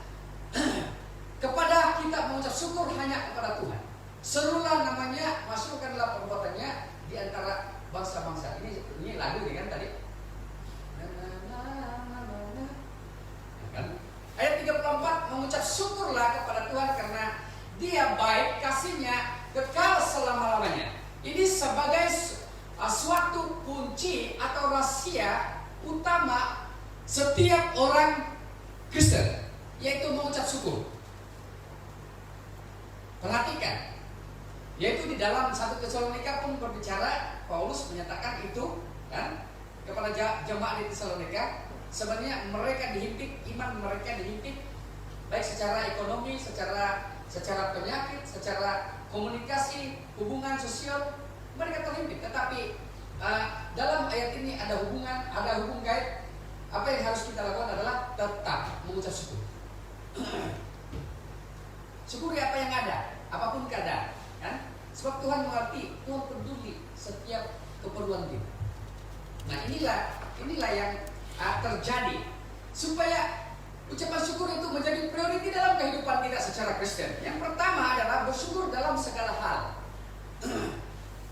kepada kita mengucap syukur hanya kepada Tuhan. Serulah namanya, masukkanlah perbuatannya di antara bangsa-bangsa. Ini lagu kan tadi. Kan? Ayat 34 mengucap syukurlah kepada Tuhan karena Dia baik, kasih-Nya kekal selama-lamanya. Ini sebagai suatu kunci atau rahasia utama setiap orang Kristen, yaitu mengucap syukur. Perhatikan, yaitu di dalam 1 Tesalonika pun berbicara, Paulus menyatakan itu kan kepada jemaat di Tesalonika. Sebenarnya mereka dihimpit, iman mereka dihimpit, baik secara ekonomi, secara penyakit, secara komunikasi, hubungan sosial, mereka terhimpit. Tetapi dalam ayat ini ada hubung kait. Apa yang harus kita lakukan adalah tetap mengucap syukur. Syukuri apa yang ada, apapun keadaan, kan? Sebab Tuhan mengerti, Tuhan peduli setiap keperluan kita. Nah inilah yang terjadi supaya ucapan syukur itu menjadi prioritas dalam kehidupan kita secara Kristen. Yang pertama adalah bersyukur dalam segala hal.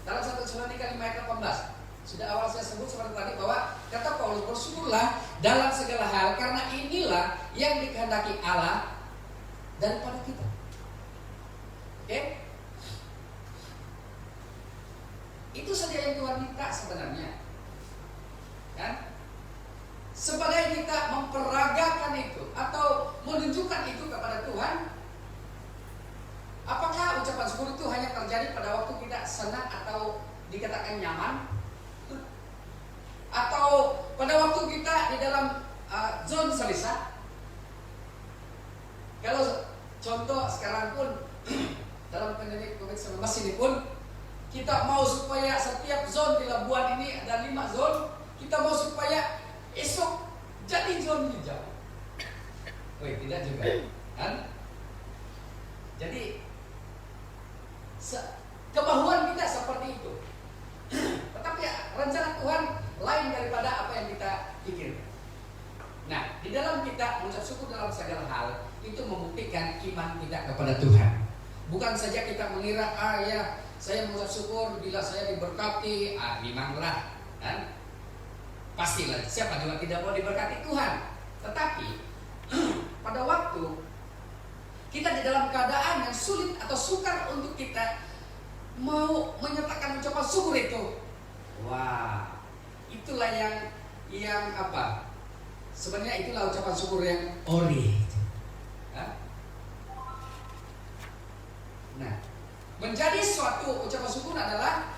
Dalam 1 Tesalonika 5 ayat 18 sudah awal saya sebut seperti tadi bahwa kata Paulus, bersyukurlah dalam segala hal karena inilah yang dikehendaki Allah daripada kita. Oke? Itu saja yang Tuhan minta sebenarnya. Kan? Sebagai kita memperagakan itu atau menunjukkan itu kepada Tuhan, apakah ucapan syukur itu hanya terjadi pada waktu kita senang atau dikatakan nyaman? Atau pada waktu kita di dalam zone selesa? Kalau contoh sekarang pun dalam pandemi COVID-19 ini pun kita mau supaya setiap zone di Labuan ini ada 5 zone, kita mau supaya esok jadi zone hijau. Tidak juga, kan? Jadi kemahuan kita seperti itu. Tetapi rencana Tuhan lain daripada apa yang kita pikirkan. Nah, di dalam kita mengucap syukur dalam segala hal itu membuktikan iman kita kepada Tuhan. Bukan saja kita mengira, ya saya mengucap syukur bila saya diberkati, memanglah, kan? Pastilah, siapa juga tidak mau diberkati Tuhan. Tetapi pada waktu kita di dalam keadaan yang sulit atau sukar untuk kita mau menyatakan ucapan syukur itu, wah, itulah yang apa? Sebenarnya itulah ucapan syukur yang ori. Nah, menjadi suatu ucapan syukur adalah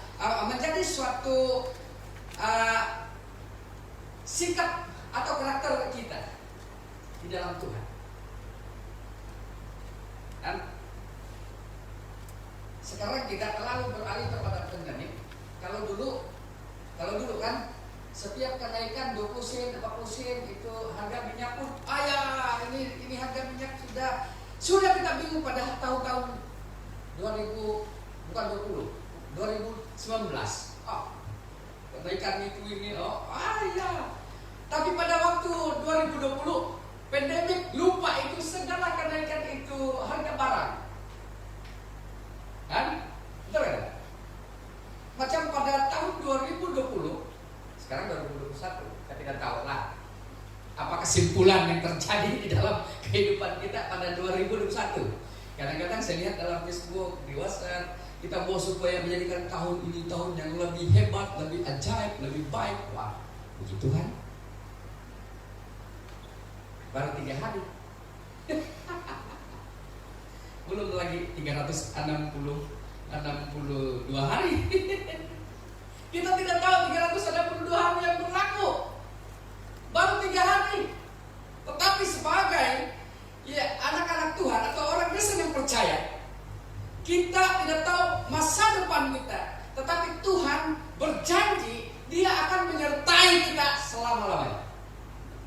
menjadi suatu sikap atau karakter kita di dalam Tuhan. Dan sekarang kita terlalu beralih kepada pandemi. Kalau dulu kan setiap kenaikan 20 sen, 40 sen itu harga minyak pun ini harga minyak sudah kita bingung pada tahun-tahun 2019. Kenaikan ini. Tapi pada waktu 2020 pandemik lupa itu segala kenaikan itu harga barang. Kan? Betul kan? Macam pada tahun 2020, sekarang 2021, kita tidak tahu lah apa kesimpulan yang terjadi di dalam kehidupan kita pada 2021. Kadang-kadang saya lihat dalam Facebook, di WhatsApp, kita mau supaya menjadikan tahun ini tahun yang lebih hebat, lebih ajaib, lebih baik. Wah, puji Tuhan. Baru 3 hari. Belum lagi 362 hari. Kita tidak tahu 362 hari yang berlaku. Baru 3 hari. Tetapi sebagai anak-anak Tuhan atau orang Kristen yang percaya, kita tidak tahu masa depan kita. Tetapi Tuhan berjanji Dia akan menyertai kita selama-lamanya.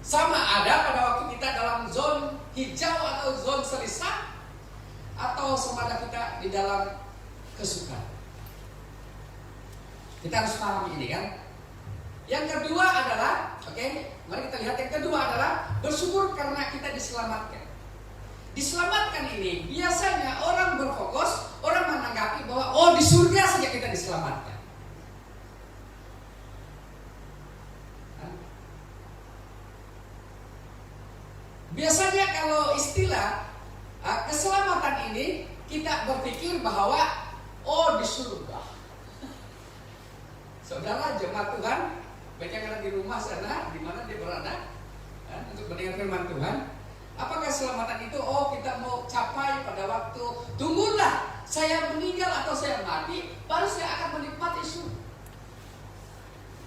Sama ada pada waktu kita dalam zone hijau atau zone selesa, atau sama ada kita di dalam kesukaan. Kita harus pahami ini kan. Yang kedua adalah, mari kita lihat yang kedua adalah bersyukur karena kita diselamatkan. Diselamatkan ini biasanya orang berfokus, orang menanggapi bahwa di surga saja kita diselamatkan. Biasanya kalau istilah keselamatan ini kita berpikir bahwa di surga. Saudara jemaat Tuhan, baik yang ada di rumah sana, di mana dia berada, untuk mendengar firman Tuhan. Apakah keselamatan itu kita mau capai pada waktu tunggulah saya meninggal atau saya mati, baru saya akan menikmati surga.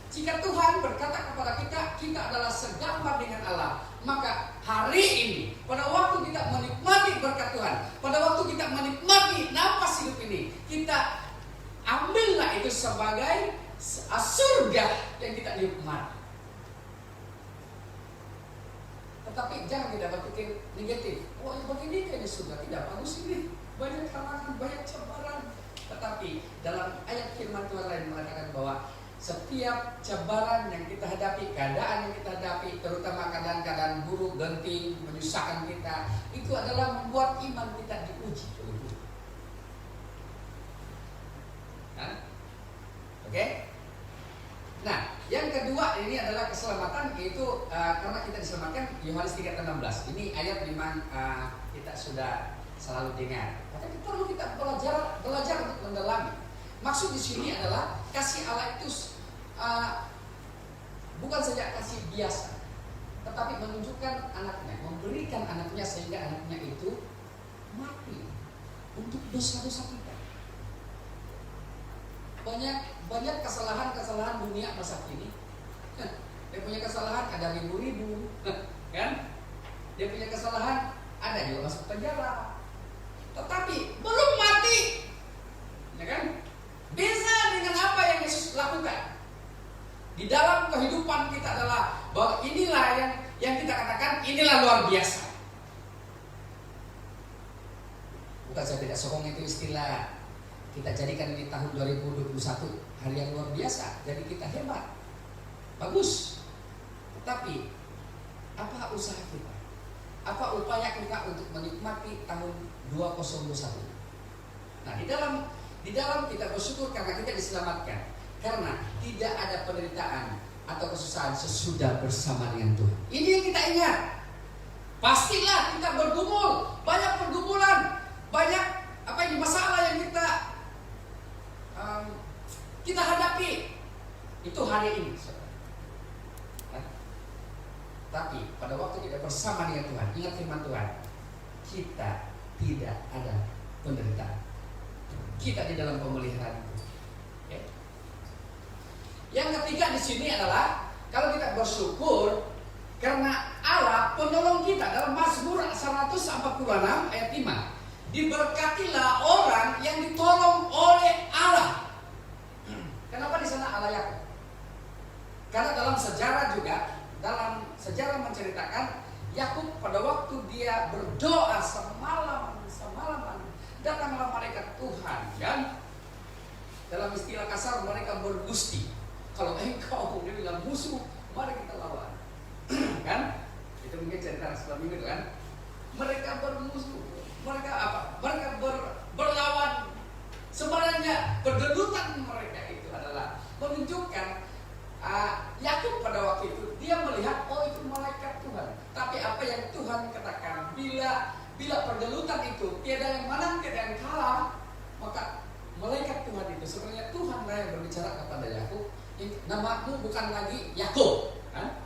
Jika Tuhan berkata kepada kita adalah segambar dengan Allah, maka hari ini, pada waktu kita menikmati berkat Tuhan, pada waktu kita menikmati napas hidup ini, kita ambillah itu sebagai surga yang kita nikmati. Tetapi jangan kita berpikir negatif. Begini kayaknya surga tidak bagus ini, banyak halangan, banyak cobaan. Tetapi dalam ayat firman Tuhan lain mengatakan bahwa setiap cabaran yang kita hadapi, keadaan yang kita hadapi, terutama keadaan-keadaan buruk, genting, menyusahkan kita, itu adalah membuat iman kita diuji oleh Tuhan. Oke? Nah, yang kedua ini adalah keselamatan, yaitu karena kita diselamatkan. Yohanes 3:16. Ini ayat memang kita sudah selalu dengar. Tapi perlu kita belajar untuk mendalami. Maksud di sini adalah kasih Allah itu bukan saja kasih biasa, tetapi menunjukkan anaknya, memberikan anaknya sehingga anaknya itu mati untuk dosa-dosa kita. Banyak kesalahan dunia masa kini. Dia punya kesalahan ada ribu-ribu, kan? Dia punya kesalahan ada juga masuk penjara, tetapi belum mati, ya kan? Beza dengan apa yang Yesus lakukan di dalam kehidupan kita adalah bahwa inilah yang kita katakan inilah luar biasa. Bukan saya tidak sokong itu istilah. Kita jadikan ini tahun 2021 hari yang luar biasa. Jadi kita hebat, bagus. Tetapi apa usaha kita? Apa upaya kita untuk menikmati tahun 2021? Nah, di dalam kita bersyukur karena kita diselamatkan. Karena tidak ada penderitaan atau kesusahan sesudah bersama dengan Tuhan. Ini yang kita ingat. Pastilah kita bergumul, banyak pergumulan, banyak masalah yang kita hadapi. Itu hari ini, tapi pada waktu kita bersama dengan Tuhan, ingat firman Tuhan, kita tidak ada penderitaan. Kita di dalam pemeliharaan itu. Okay. Yang ketiga di sini adalah kalau kita bersyukur karena Allah penolong kita. Dalam Mazmur 146 ayat 5, diberkatilah orang yang ditolong oleh Allah. Kenapa di sana Allah Yakub? Karena dalam sejarah menceritakan Yakub pada waktu dia berdoa semalaman, datanglah malaikat Tuhan, kan? Dalam istilah kasar mereka bergusti. Kalau engkau dia bilang musuh, mari kita lawan. Kan? Itu mungkin cerita sebelum itu kan? Mereka bermusuh, mereka berlawan. Sebenarnya pergelutan mereka itu adalah menunjukkan Yakub pada waktu itu dia melihat itu malaikat Tuhan. Tapi apa yang Tuhan katakan, bila pergelutan itu tiada yang menang, tiada yang kalah, maka malaikat Tuhan itu sebenarnya Tuhanlah yang berbicara kepada Yakub, namamu bukan lagi Yakub, kan?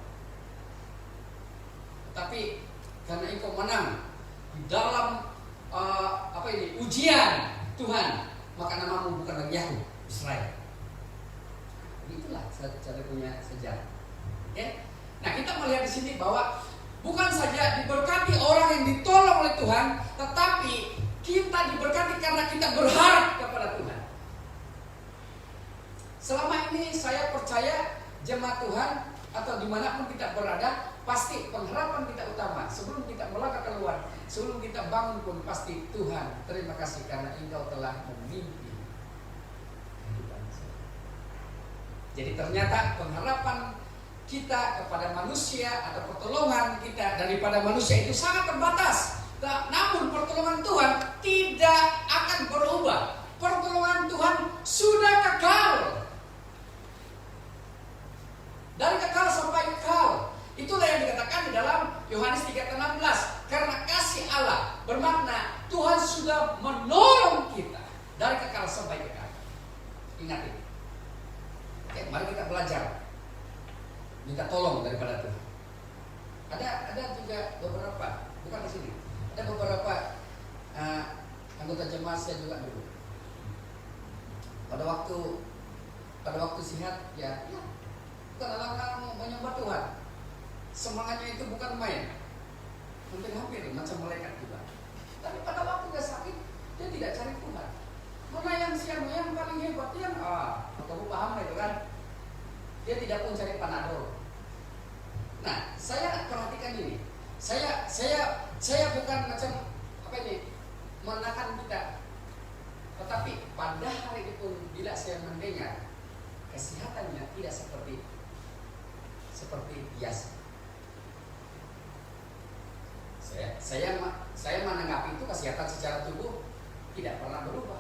Tapi karena engkau menang di dalam ujian Tuhan, maka namamu bukan lagi Yakub, Israel. Itulah cara punya sejarah. Okay? Nah, kita melihat di sini bahwa bukan saja diberkati orang yang ditolong oleh Tuhan, tetapi kita diberkati karena kita berharap kepada Tuhan. Selama ini saya percaya jemaat Tuhan atau dimanapun kita berada, pasti pengharapan kita utama sebelum kita melangkah keluar, sebelum kita bangun pun pasti Tuhan, terima kasih karena Engkau telah memimpin. Jadi ternyata pengharapan kita kepada manusia atau pertolongan kita daripada manusia itu sangat terbatas. Namun pertolongan Tuhan tidak akan berubah. Pertolongan Tuhan sudah kekal. Dari kekal sampai kekal. Itulah yang dikatakan di dalam Yohanes 3:16. Karena kasih Allah bermakna Tuhan sudah menolong kita dari kekal sampai kekal. Ingat ini. Oke, mari kita belajar minta tolong daripada Tuhan. Ada juga beberapa, bukan di sini. Ada beberapa anggota jemaat saya juga dulu. Pada waktu sehat ya bukan dalam menyembah Tuhan. Semangatnya itu bukan main. Hampir macam malaikat juga. Tapi pada waktu dia sakit, dia tidak cari Tuhan. Mana yang paling hebat yang kamu paham itu kan? Dia tidak pun cari panadol. Nah, saya perhatikan ini. Saya bukan macam menahan kita. Tetapi pada hari itu bila saya mendengar kesehatannya tidak seperti biasa. Saya menanggapi itu kesehatan secara tubuh tidak pernah berubah.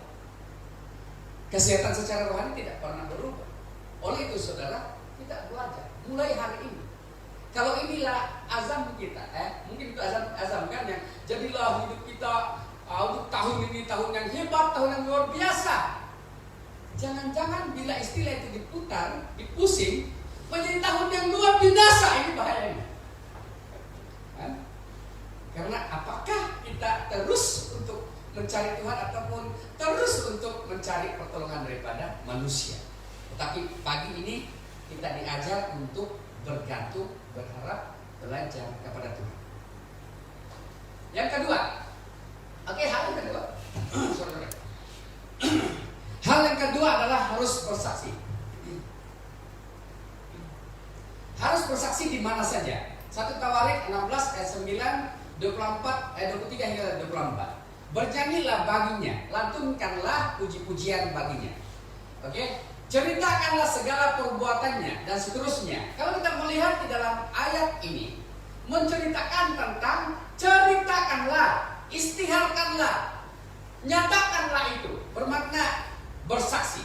Kesehatan secara rohani tidak pernah berubah. Oleh itu saudara, kita belajar mulai hari ini. Kalau inilah azam kita, mungkin itu azam kan yang jadilah hidup kita untuk tahun ini tahun yang hebat, tahun yang luar biasa. Jangan-jangan bila istilah itu diputar, dipusing menjadi tahun yang luar binasa, ini bahayanya. Karena apakah kita terus untuk mencari Tuhan ataupun terus untuk mencari pertolongan daripada manusia. Tetapi pagi ini kita diajar untuk bergantung, berharap, belajar kepada Tuhan. Yang kedua, hal yang kedua, hal yang kedua adalah harus bersaksi. Harus bersaksi di mana saja. 1 Tawarik 16 ayat 9, 23 hingga 24. Bernyanyilah baginya, lantunkanlah puji-pujian baginya. Oke? Ceritakanlah segala perbuatannya dan seterusnya. Kalau kita melihat di dalam ayat ini, menceritakan tentang ceritakanlah, istiharkanlah, nyatakanlah itu, bermakna bersaksi.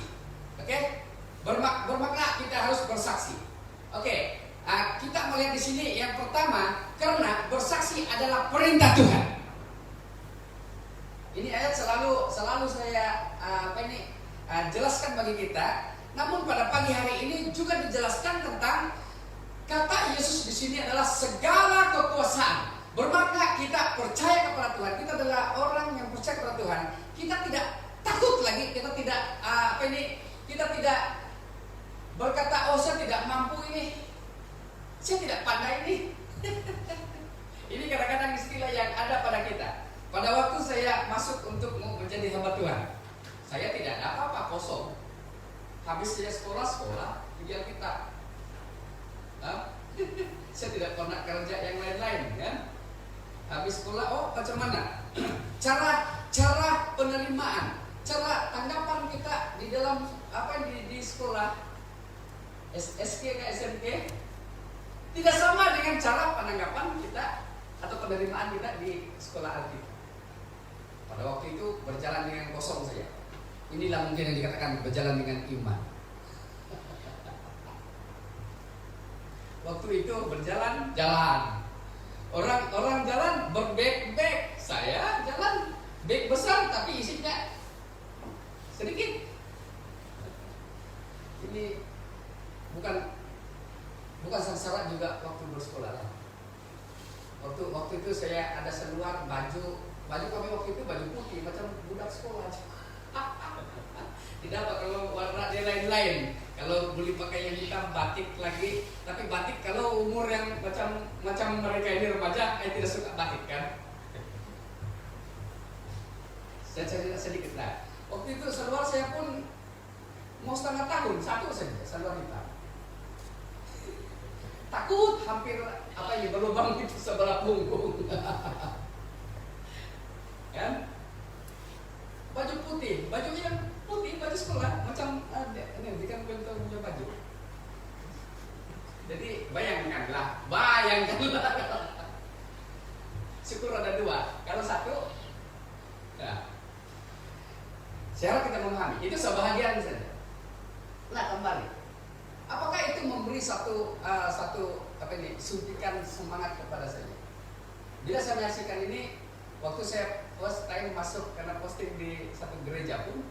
Oke? Bermakna kita harus bersaksi. Oke? Kita melihat di sini yang pertama, karena bersaksi adalah perintah Tuhan. Ini ayat selalu saya jelaskan bagi kita. Namun pada pagi hari ini juga dijelaskan tentang kata Yesus di sini adalah segala kekuasaan. Bermakna kita percaya kepada Tuhan. Kita adalah orang yang percaya kepada Tuhan. Kita tidak takut lagi. Kita tidak kita tidak berkata, oh saya tidak mampu ini, saya tidak pandai ini. Ini kadang-kadang istilah yang ada pada kita. Pada waktu saya masuk untuk menjadi hamba Tuhan, saya tidak ada apa-apa, kosong. Habis saya sekolah, tinggal kita. Saya tidak pernah kerja yang lain-lain, kan? Habis sekolah, macam mana? Cara penerimaan, cara tanggapan kita di dalam di sekolah SK ke SMK tidak sama dengan cara penanggapan kita atau penerimaan kita di sekolah Alkitab. Pada waktu itu berjalan dengan kosong saja. Inilah mungkin yang dikatakan berjalan dengan iman. Waktu itu berjalan. Orang jalan berbeg-beg. Saya jalan beg besar tapi isinya sedikit. Ini bukan sengsara juga waktu bersekolah. Waktu itu saya ada seluar baju kami waktu itu baju putih macam budak sekolah. Tidak apa kalau warna dia lain-lain. Kalau boleh pakai yang hitam batik lagi, tapi batik kalau umur yang macam mereka ini remaja, tidak suka batik kan. Saya cerita sedikit lah. Waktu itu seluar saya pun mau setengah tahun, satu saja seluar hitam. Takut hampir berlubang itu sebelah punggung. Kan? Baju putih, baju yang putih, baju sekolah macam ini kan bentuk punya baju. Jadi bayangkanlah. Syukur ada dua. Kalau satu, syarat kita memahami. Itu sebahagian saja. Nah kembali, apakah itu memberi satu suntikan semangat kepada saya? Bila saya menyaksikan ini, waktu saya masuk karena posting di satu gereja pun,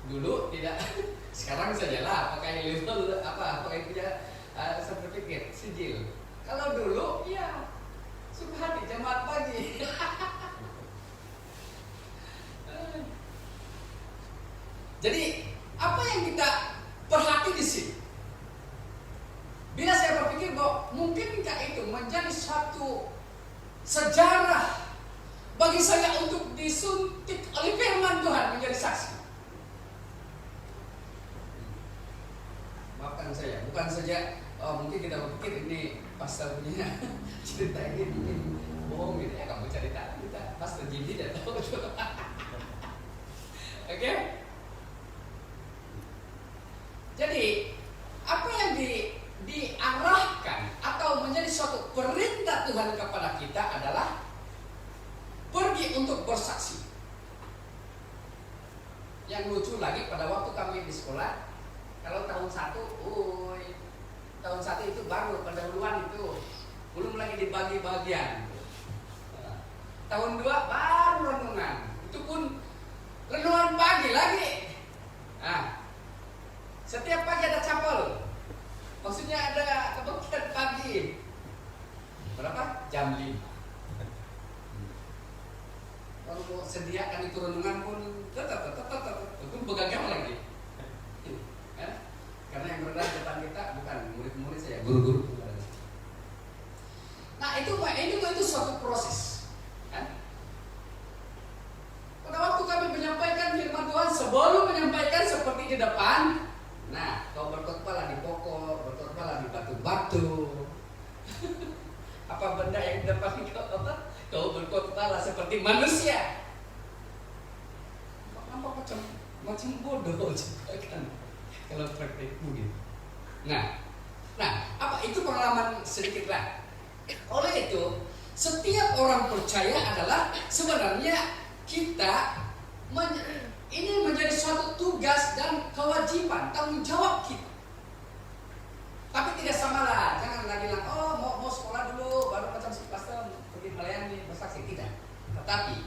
dulu tidak, sekarang sajalah pakai label pakai punya sertifikat sijil. Kalau dulu ya suka hati jemaat pagi. Jadi apa yang kita perhati di sini? Bila saya berpikir bahwa mungkinkah itu menjadi satu sejarah bagi saya untuk disuntik oleh firman Tuhan menjadi saksi. Maafkan saya, bukan saja mungkin kita berpikir ini pastor punya cerita ini mungkin bohong gitu ya, kamu cerita kita pastor Jimmy tidak tahu. Oke? baru pendahuluan itu, belum lagi dibagi bagian. Tahun 2 baru renungan, itu pun renungan pagi lagi. Setiap pagi ada chapel, maksudnya ada kebaktian pagi. Berapa? Jam 5. Kalau mau sediakan itu renungan pun tetap itu begagal lagi. Karena yang berada di depan kita bukan murid-murid saya, guru-guru. Nah itu suatu proses. Pada waktu kami menyampaikan firman Tuhan, sebelum menyampaikan seperti di depan, nah kau berkhotbahlah di pokok, berkhotbahlah di batu-batu. Apa benda yang di depan kau berkhotbahlah seperti manusia. Apa macam bodoh kan? Kalau praktek begitu. Nah, apa itu pengalaman sedikit lah. Oleh itu, setiap orang percaya adalah sebenarnya kita ini menjadi suatu tugas dan kewajiban, tanggung jawab kita. Tapi tidak samalah, jangan lagi bilang, mau sekolah dulu, baru macam si pastor pergi melayani bersaksi, tidak. Tetapi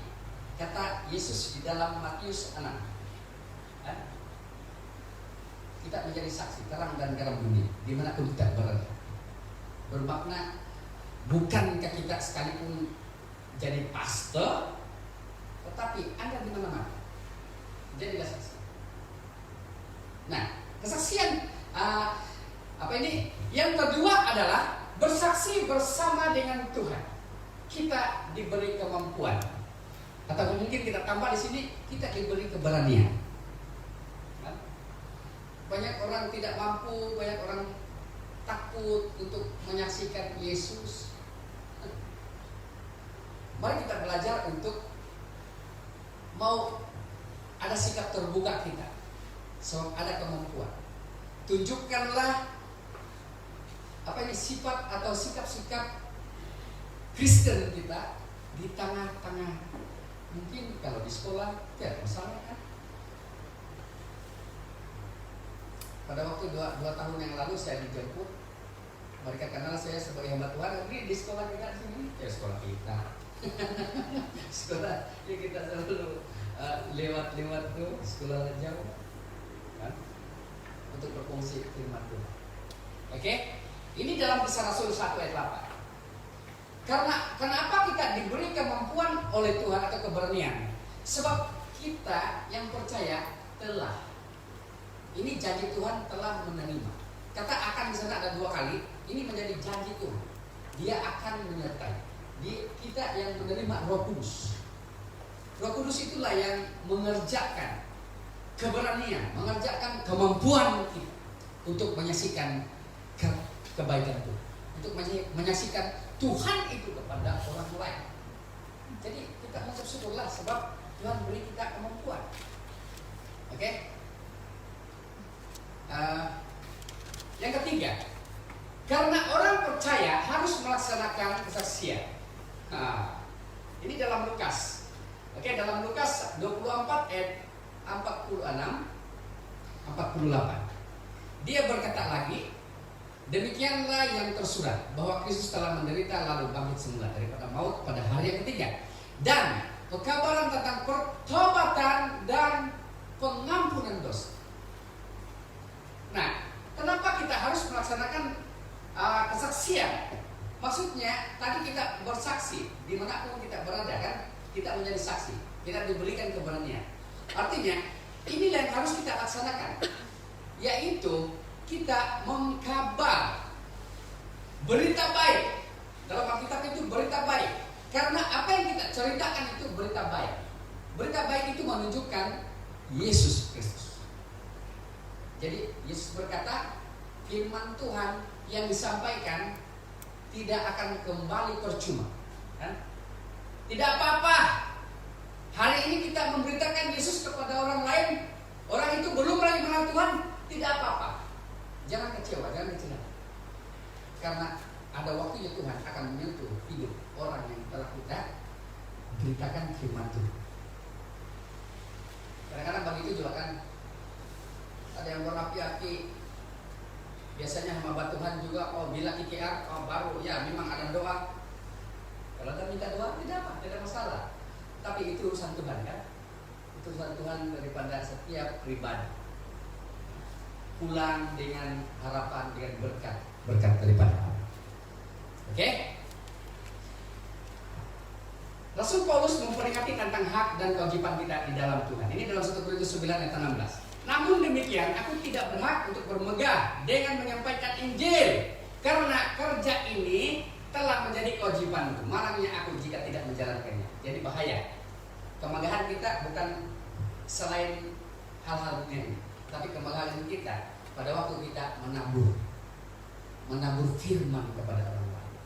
kata Yesus di dalam Matius 6, kita menjadi saksi terang dan garam dunia dimanapun kita berada. Bermakna bukankah kita sekalipun jadi pastor, tetapi Anda di mana-mana jadilah saksi. Nah, kesaksian yang kedua adalah bersaksi bersama dengan Tuhan. Kita diberi kemampuan, atau mungkin kita tambah di sini, kita diberi keberanian. Banyak orang tidak mampu, banyak orang takut untuk menyaksikan Yesus. Mari kita belajar untuk mau ada sikap terbuka kita. So, ada kemampuan. Tunjukkanlah sifat atau sikap-sikap Kristen kita di tengah-tengah. Mungkin kalau di sekolah tidak masalah kan. Pada waktu 2 tahun yang lalu saya dijemput, mereka kenal saya sebagai hamba Tuhan. Ini di sekolah kita di sini, ya sekolah kita. Sekolah ya kita selalu lewat tuh sekolah jauh, kan? Untuk berfungsi firman Tuhan. Oke, ini dalam Kisah Rasul 1 ayat 8. Kenapa kita diberi kemampuan oleh Tuhan atau keberanian? Sebab kita yang percaya telah. Ini janji Tuhan telah menerima. Kata akan di sana ada 2 kali. Ini menjadi janji Tuhan. Dia akan menyertai. Kita yang menerima Roh Kudus. Roh Kudus itulah yang mengerjakan keberanian, mengerjakan kemampuan kita untuk menyaksikan kebaikan Tuhan, untuk menyaksikan Tuhan itu kepada orang lain. Jadi kita mengucap syukurlah sebab Tuhan beri kita kemampuan. Oke? Yang ketiga, karena orang percaya harus melaksanakan kesaksian. Ini dalam Lukas. Oke, dalam Lukas 24 ayat 46 48. Dia berkata lagi, demikianlah yang tersurat bahwa Kristus telah menderita lalu bangkit semula daripada maut pada hari yang ketiga, dan kekabaran tentang pertobatan dan pengampunan dosa. Nah, kenapa kita harus melaksanakan kesaksian? Maksudnya tadi kita bersaksi dimanapun kita berada kan, kita menjadi saksi, kita diberikan keberanian. Artinya inilah yang harus kita laksanakan, yaitu kita mengkabar berita baik. Dalam Alkitab itu berita baik, karena apa yang kita ceritakan itu berita baik. Berita baik itu menunjukkan Yesus Kristus. Jadi Yesus berkata, firman Tuhan yang disampaikan tidak akan kembali percuma, kan? Tidak apa-apa. Hari ini kita memberitakan Yesus kepada orang lain, orang itu belum lagi mengenal Tuhan, tidak apa-apa. Jangan kecewa, jangan kecewa. Karena ada waktunya Tuhan akan menyentuh hidup orang yang telah kita beritakan firman Tuhan. Kadang-kadang begitu juga kan. Ada yang berapi-api, Biasanya hamba Tuhan juga, oh bila KKR, oh baru ya memang ada doa. Kalau Anda minta doa tidak ada masalah. Tapi itu urusan Tuhan kan? Itu urusan Tuhan daripada setiap pribadi. Pulang dengan harapan, dengan berkat daripada Allah. Oke? Rasul Paulus memperingati tentang hak dan kewajiban kita di dalam Tuhan. Ini dalam 1 Korintus 9 ayat 16. Namun demikian, aku tidak berhak untuk bermegah dengan menyampaikan Injil, karena kerja ini telah menjadi kewajibanku. Malangnya aku jika tidak menjalankannya. Jadi bahaya. Kemegahan kita bukan selain hal-hal ini, tapi kemegahan kita pada waktu kita menabur firman kepada orang lain.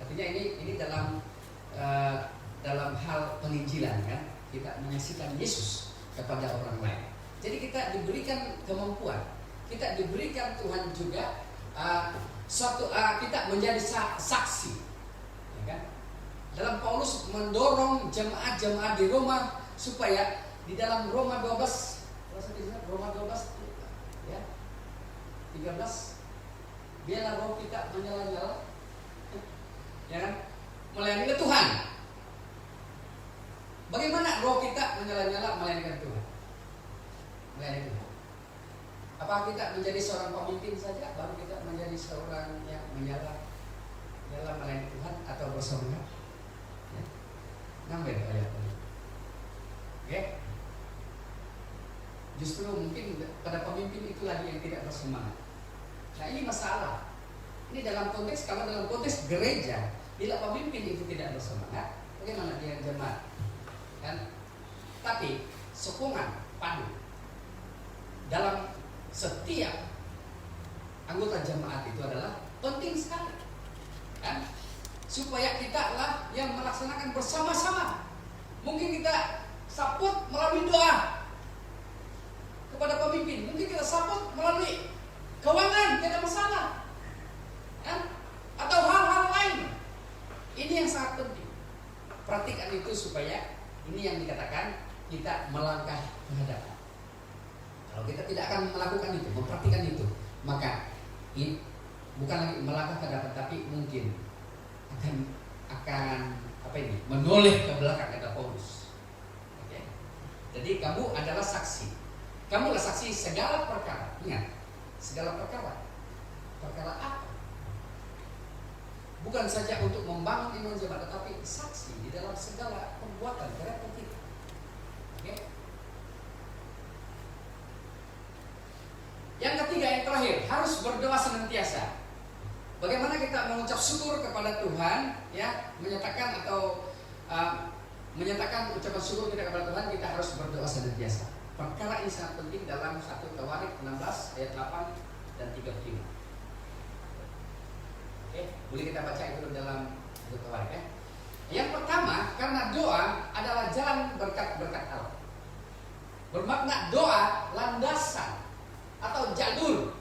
Artinya ini dalam hal penginjilan kan, kita menyaksikan Yesus kepada orang lain. Jadi kita diberikan kemampuan, kita diberikan Tuhan juga kita menjadi saksi, ya kan? Dalam Paulus mendorong jemaat-jemaat di Roma supaya di dalam Roma 12, Roma 12 ya 13, biarlah roh kita menyala-nyala, ya kan? Melayani Tuhan. Bagaimana roh kita menyala-nyala melayani Tuhan? Melayani Tuhan. Apakah kita menjadi seorang pemimpin saja baru kita menjadi seorang yang menyala dalam melayani Tuhan, atau bersemangat? Ya. Nambah ayat ini. Oke? Justru mungkin pada pemimpin itu lagi yang tidak bersemangat. Nah ini masalah. Ini dalam konteks, kalau dalam konteks gereja, bila pemimpin itu tidak bersemangat, bagaimana dia jemaat? Kan? Tapi sokongan padu dalam setiap anggota jemaat itu adalah penting sekali, kan? Supaya kita lah yang melaksanakan bersama-sama. Mungkin kita support melalui doa kepada pemimpin, mungkin kita support melalui keuangan, tidak masalah, kan? Atau hal-hal lain. Ini yang sangat penting. Perhatikan itu supaya ini yang dikatakan kita melangkah ke hadapan. Kalau kita tidak akan melakukan itu, memperhatikan itu, maka ini bukan lagi melangkah ke hadapan, tapi mungkin akan menoleh ke belakang, kata Paulus. Oke. Jadi kamu adalah saksi. Kamu adalah saksi segala perkara. Ingat, segala perkara. Perkara apa? Bukan saja untuk membangun iman jemaat, tetapi saksi di dalam segala perbuatan karakter kita. Oke. Yang ketiga, yang terakhir, harus berdoa senantiasa. Bagaimana kita mengucap syukur kepada Tuhan, ya, menyatakan ucapan syukur kita kepada Tuhan, kita harus berdoa senantiasa. Perkara ini sangat penting dalam 1 Tawarik 16 ayat 8 dan 35. Oke, boleh kita baca itu dalam 1 Tawarik ya. Yang pertama, karena doa adalah jalan berkat-berkat Allah. Bermakna doa landasan atau jalur,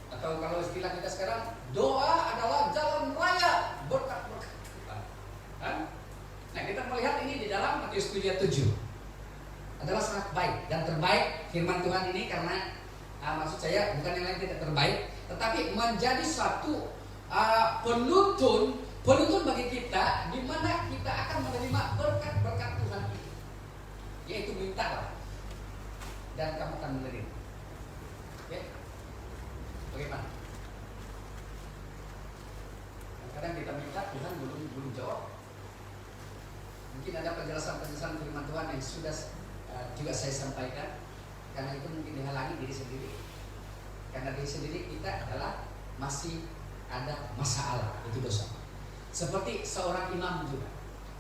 atau kalau istilah kita sekarang, doa adalah jalan raya berkat-berkat. Nah, kita melihat ini di dalam Matius 7 adalah sangat baik dan terbaik firman Tuhan ini, karena maksud saya bukan yang lain tidak terbaik, tetapi menjadi satu penuntun bagi kita, di mana kita akan menerima berkat-berkat Tuhan itu, yaitu mintalah dan kamu akan menerima. Oke? Bagaimana? Kadang kita minta, Tuhan belum jawab. Mungkin ada penjelasan firman Tuhan yang sudah juga saya sampaikan, karena itu mungkin dihalangi diri sendiri. Karena diri sendiri kita adalah masih ada masalah, itu dosa. Seperti seorang imam juga.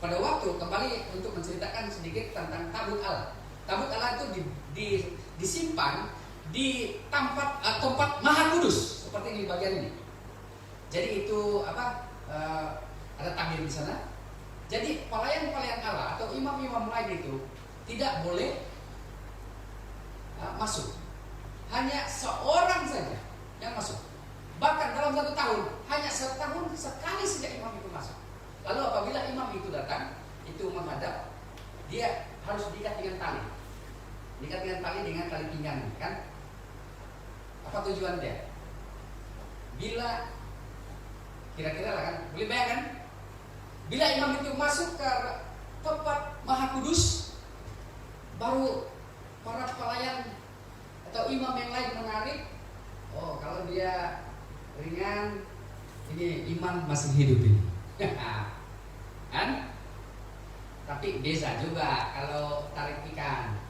Pada waktu kembali untuk menceritakan sedikit tentang tabut Allah. Tabut Allah itu disimpan di tempat maha kudus, seperti ini bagian ini. Jadi itu ada tabir di sana. Jadi pelayan-pelayan Allah atau imam-imam lain itu tidak boleh masuk. Hanya seorang saja yang masuk. Bahkan dalam 1 tahun hanya setahun sekali saja imam itu masuk. Lalu apabila imam itu datang, itu menghadap, dia harus diikat dengan tali. Diikat dengan tali dengan tali pinggang, kan? Apa tujuan dia? bila kira-kira lah kan, boleh bayangkan, bila imam itu masuk ke tempat Maha Kudus, baru para pelayan atau imam yang lain menarik. Oh, kalau dia ringan, ini imam masih hidup ini. Kan? Tapi beza juga kalau tarik ikan,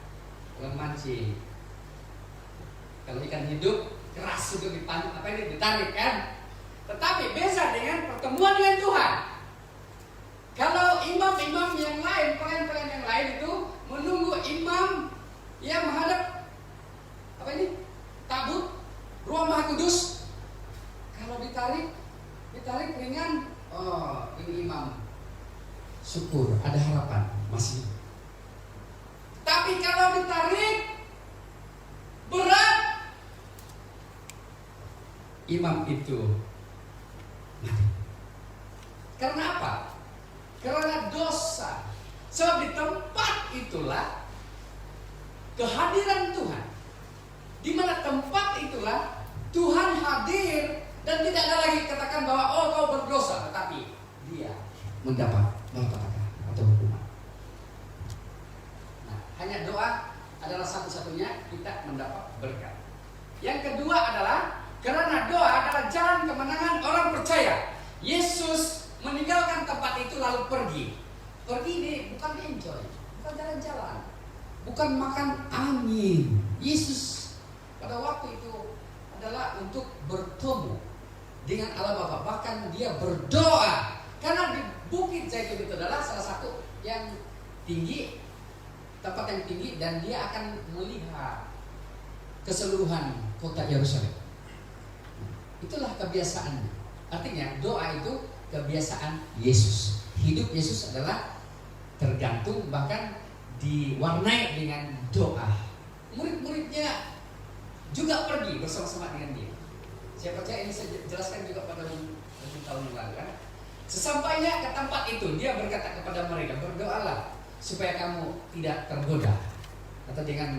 kalau mancing. Kalau ikan hidup keras juga ditarik kan. Tetapi beza dengan pertemuan dengan Tuhan. Kalau imam-imam yang lain, pelayan-pelayan yang lain itu menunggu imam yang menghadap tabut ruang Maha Kudus. Kalau ditarik ringan, oh ini imam syukur, ada harapan masih. Tapi kalau ditarik berat, imam itu mati. Karena apa? Karena dosa. Sebab di tempat itulah kehadiran Tuhan. Di mana tempat itulah Tuhan hadir dan tidak ada lagi katakan bahwa oh kau berdosa, tetapi dia mendapat malapetaka atau hukuman. Nah, hanya doa adalah satu-satunya kita mendapat berkat. Yang kedua adalah karena doa adalah jalan kemenangan orang percaya. Yesus meninggalkan tempat itu lalu pergi. Pergi ini bukan enjoy, bukan jalan-jalan, bukan makan angin. Yesus pada waktu itu adalah untuk bertemu dengan Allah Bapa. Bahkan dia berdoa karena di Bukit Zaitun itu adalah salah satu yang tinggi, tempat yang tinggi, dan dia akan melihat keseluruhan kota Yerusalem. Itulah kebiasaannya. Artinya doa itu kebiasaan Yesus. Hidup Yesus adalah tergantung, bahkan diwarnai dengan doa. Murid-muridnya juga pergi bersama-sama dengan dia. Saya percaya ini saya jelaskan juga pada tahun yang lalu kan. Sesampainya ke tempat itu, dia berkata kepada mereka, berdoalah supaya kamu tidak tergoda. Atau dengan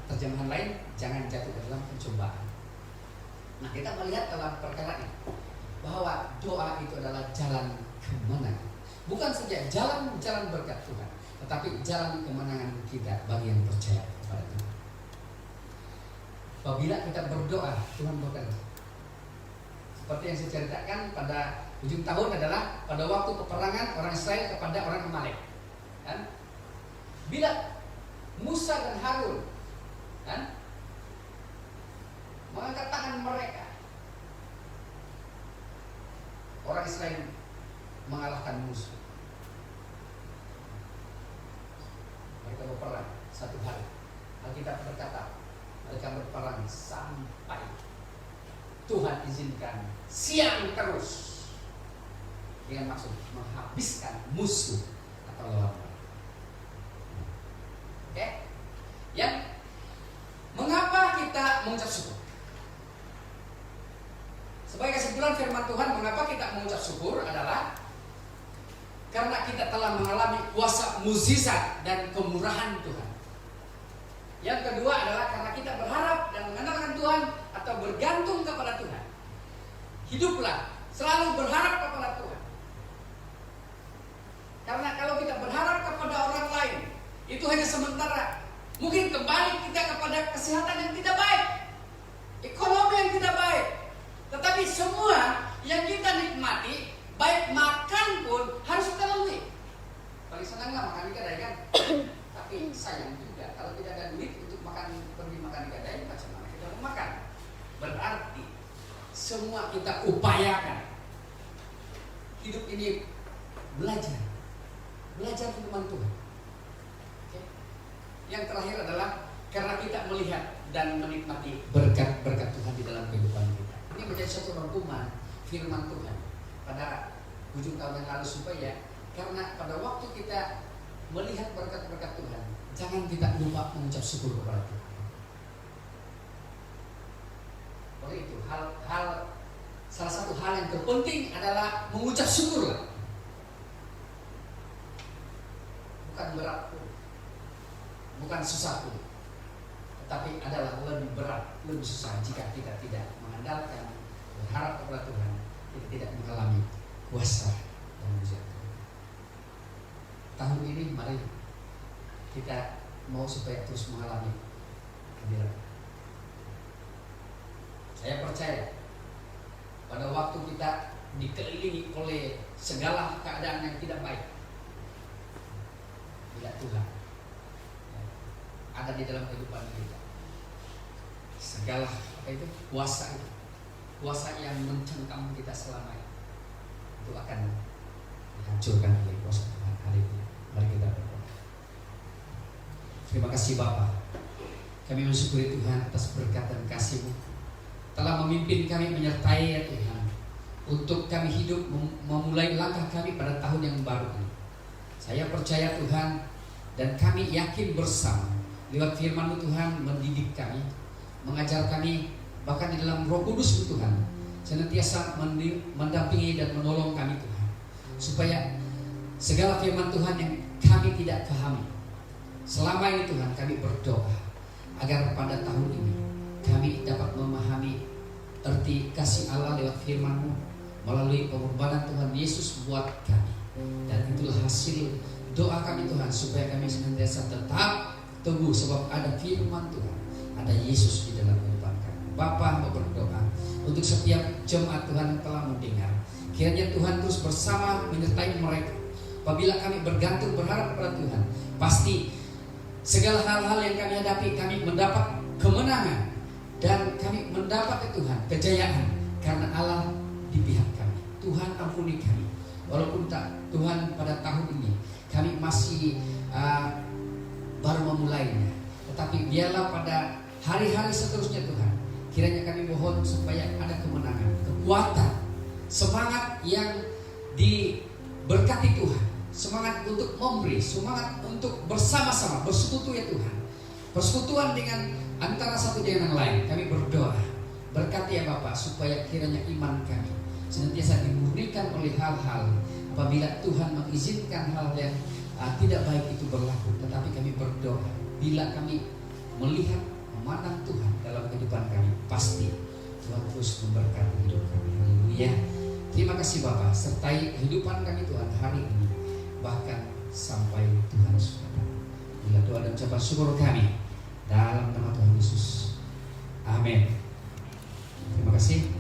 terjemahan lain, jangan jatuh ke dalam pencobaan. Nah, kita melihat dalam perkara ini bahwa doa itu adalah jalan kemenangan. Bukan saja jalan berkat Tuhan, tetapi jalan kemenangan kita bagi yang percaya kepada Tuhan. Apabila kita berdoa, Tuhan berkata. Seperti yang saya ceritakan pada ujung tahun adalah pada waktu peperangan orang Israel kepada orang Amalek. Kan? Bila Musa dan Harun kan, mengangkat tangan mereka, orang Israel mengalahkan musuh. Mereka berperang satu hari. Alkitab berkata mereka berperang sampai Tuhan izinkan siang terus, dengan maksud menghabiskan musuh atau lawan. Oke? Yang mengapa kita mengucap syukur? Sebagai kesimpulan firman Tuhan, mengapa kita mengucap syukur adalah karena kita telah mengalami kuasa mukjizat dan kemurahan Tuhan. Yang kedua adalah karena kita berharap dan mengandalkan Tuhan atau bergantung kepada Tuhan. Hiduplah selalu berharap kepada Tuhan. Karena kalau kita berharap kepada orang lain, itu hanya sementara. Mungkin kembali kita kepada kesehatan yang tidak baik, ekonomi yang tidak baik. Tetapi semua yang kita nikmati, baik makan pun harus kita lalui. Paling senang lah makan di kedai kan. Tapi sayang juga kalau tidak ada duit untuk pergi makan di kedai, macam mana kita mau makan? Berarti semua kita upayakan. Hidup ini belajar firman Tuhan. Okay. Yang terakhir adalah karena kita melihat dan menikmati berkat-berkat Tuhan di dalam kehidupan kita. Ini menjadi satu rangkuman firman Tuhan pada ujung tahun yang lalu, supaya karena pada waktu kita melihat berkat-berkat Tuhan, jangan kita lupa mengucap syukur kepada Tuhan. Oleh itu, salah satu hal yang terpenting adalah mengucap syukur. Bukan berat pun, bukan susah pun, tetapi adalah lebih berat, lebih susah jika kita tidak mengandalkan berharap kepada Tuhan, kita tidak mengalami kuasa dan mujizat. Tahun ini mari kita mau supaya terus mengalami kehadiran. Saya percaya pada waktu kita dikelilingi oleh segala keadaan yang tidak baik, bila Tuhan ada di dalam kehidupan kita, segala kuasa yang mencengkam kita selama itu akan dihancurkan oleh kuasa Tuhan hari ini. Mari kita berdoa. Terima kasih Bapa, kami mensyukuri Tuhan atas berkat dan kasih-Mu telah memimpin kami, menyertai ya Tuhan, untuk kami hidup memulai langkah kami pada tahun yang baru ini. Saya percaya Tuhan, dan kami yakin bersama lewat firman-Mu Tuhan mendidik kami, mengajar kami, bahkan di dalam Roh Kudus Tuhan senantiasa mendampingi dan menolong kami Tuhan, supaya segala firman Tuhan yang kami tidak pahami selama ini Tuhan, kami berdoa agar pada tahun ini kami dapat memahami arti kasih Allah lewat firman-Mu melalui pengorbanan Tuhan Yesus buat kami. Dan itulah hasil doa kami Tuhan, supaya kami senantiasa tetap teguh, sebab ada firman Tuhan, ada Yesus di dalam kehidupan kami. Bapa mau berdoa untuk setiap jemaat Tuhan yang telah mendengar, kiranya Tuhan terus bersama menyertai mereka. Apabila kami bergantung berharap kepada Tuhan, pasti segala hal-hal yang kami hadapi, kami mendapat kemenangan, dan kami mendapat Tuhan kejayaan, karena Allah di pihak kami. Tuhan ampuni kami, walaupun tak Tuhan pada tahun ini kami masih baru memulainya, tetapi biarlah pada hari-hari seterusnya Tuhan, kiranya kami mohon supaya ada kemenangan, kekuatan, semangat yang diberkati Tuhan, semangat untuk memberi, semangat untuk bersama-sama bersekutu ya Tuhan, persekutuan dengan antara satu dengan yang lain. Kami berdoa, berkati ya Bapak, supaya kiranya iman kami senantiasa dimurnikan oleh hal-hal, apabila Tuhan mengizinkan hal yang tidak baik itu berlaku. Tetapi kami berdoa, bila kami melihat, memandang Tuhan dalam kehidupan kami, pasti Tuhan terus memberkati hidup kami. Haleluya. Terima kasih Bapak, sertai kehidupan kami Tuhan hari ini, bahkan sampai Tuhan sudah datang. Bila doa dan ucapan syukur kami dalam nama Tuhan Yesus. Amin. Terima kasih.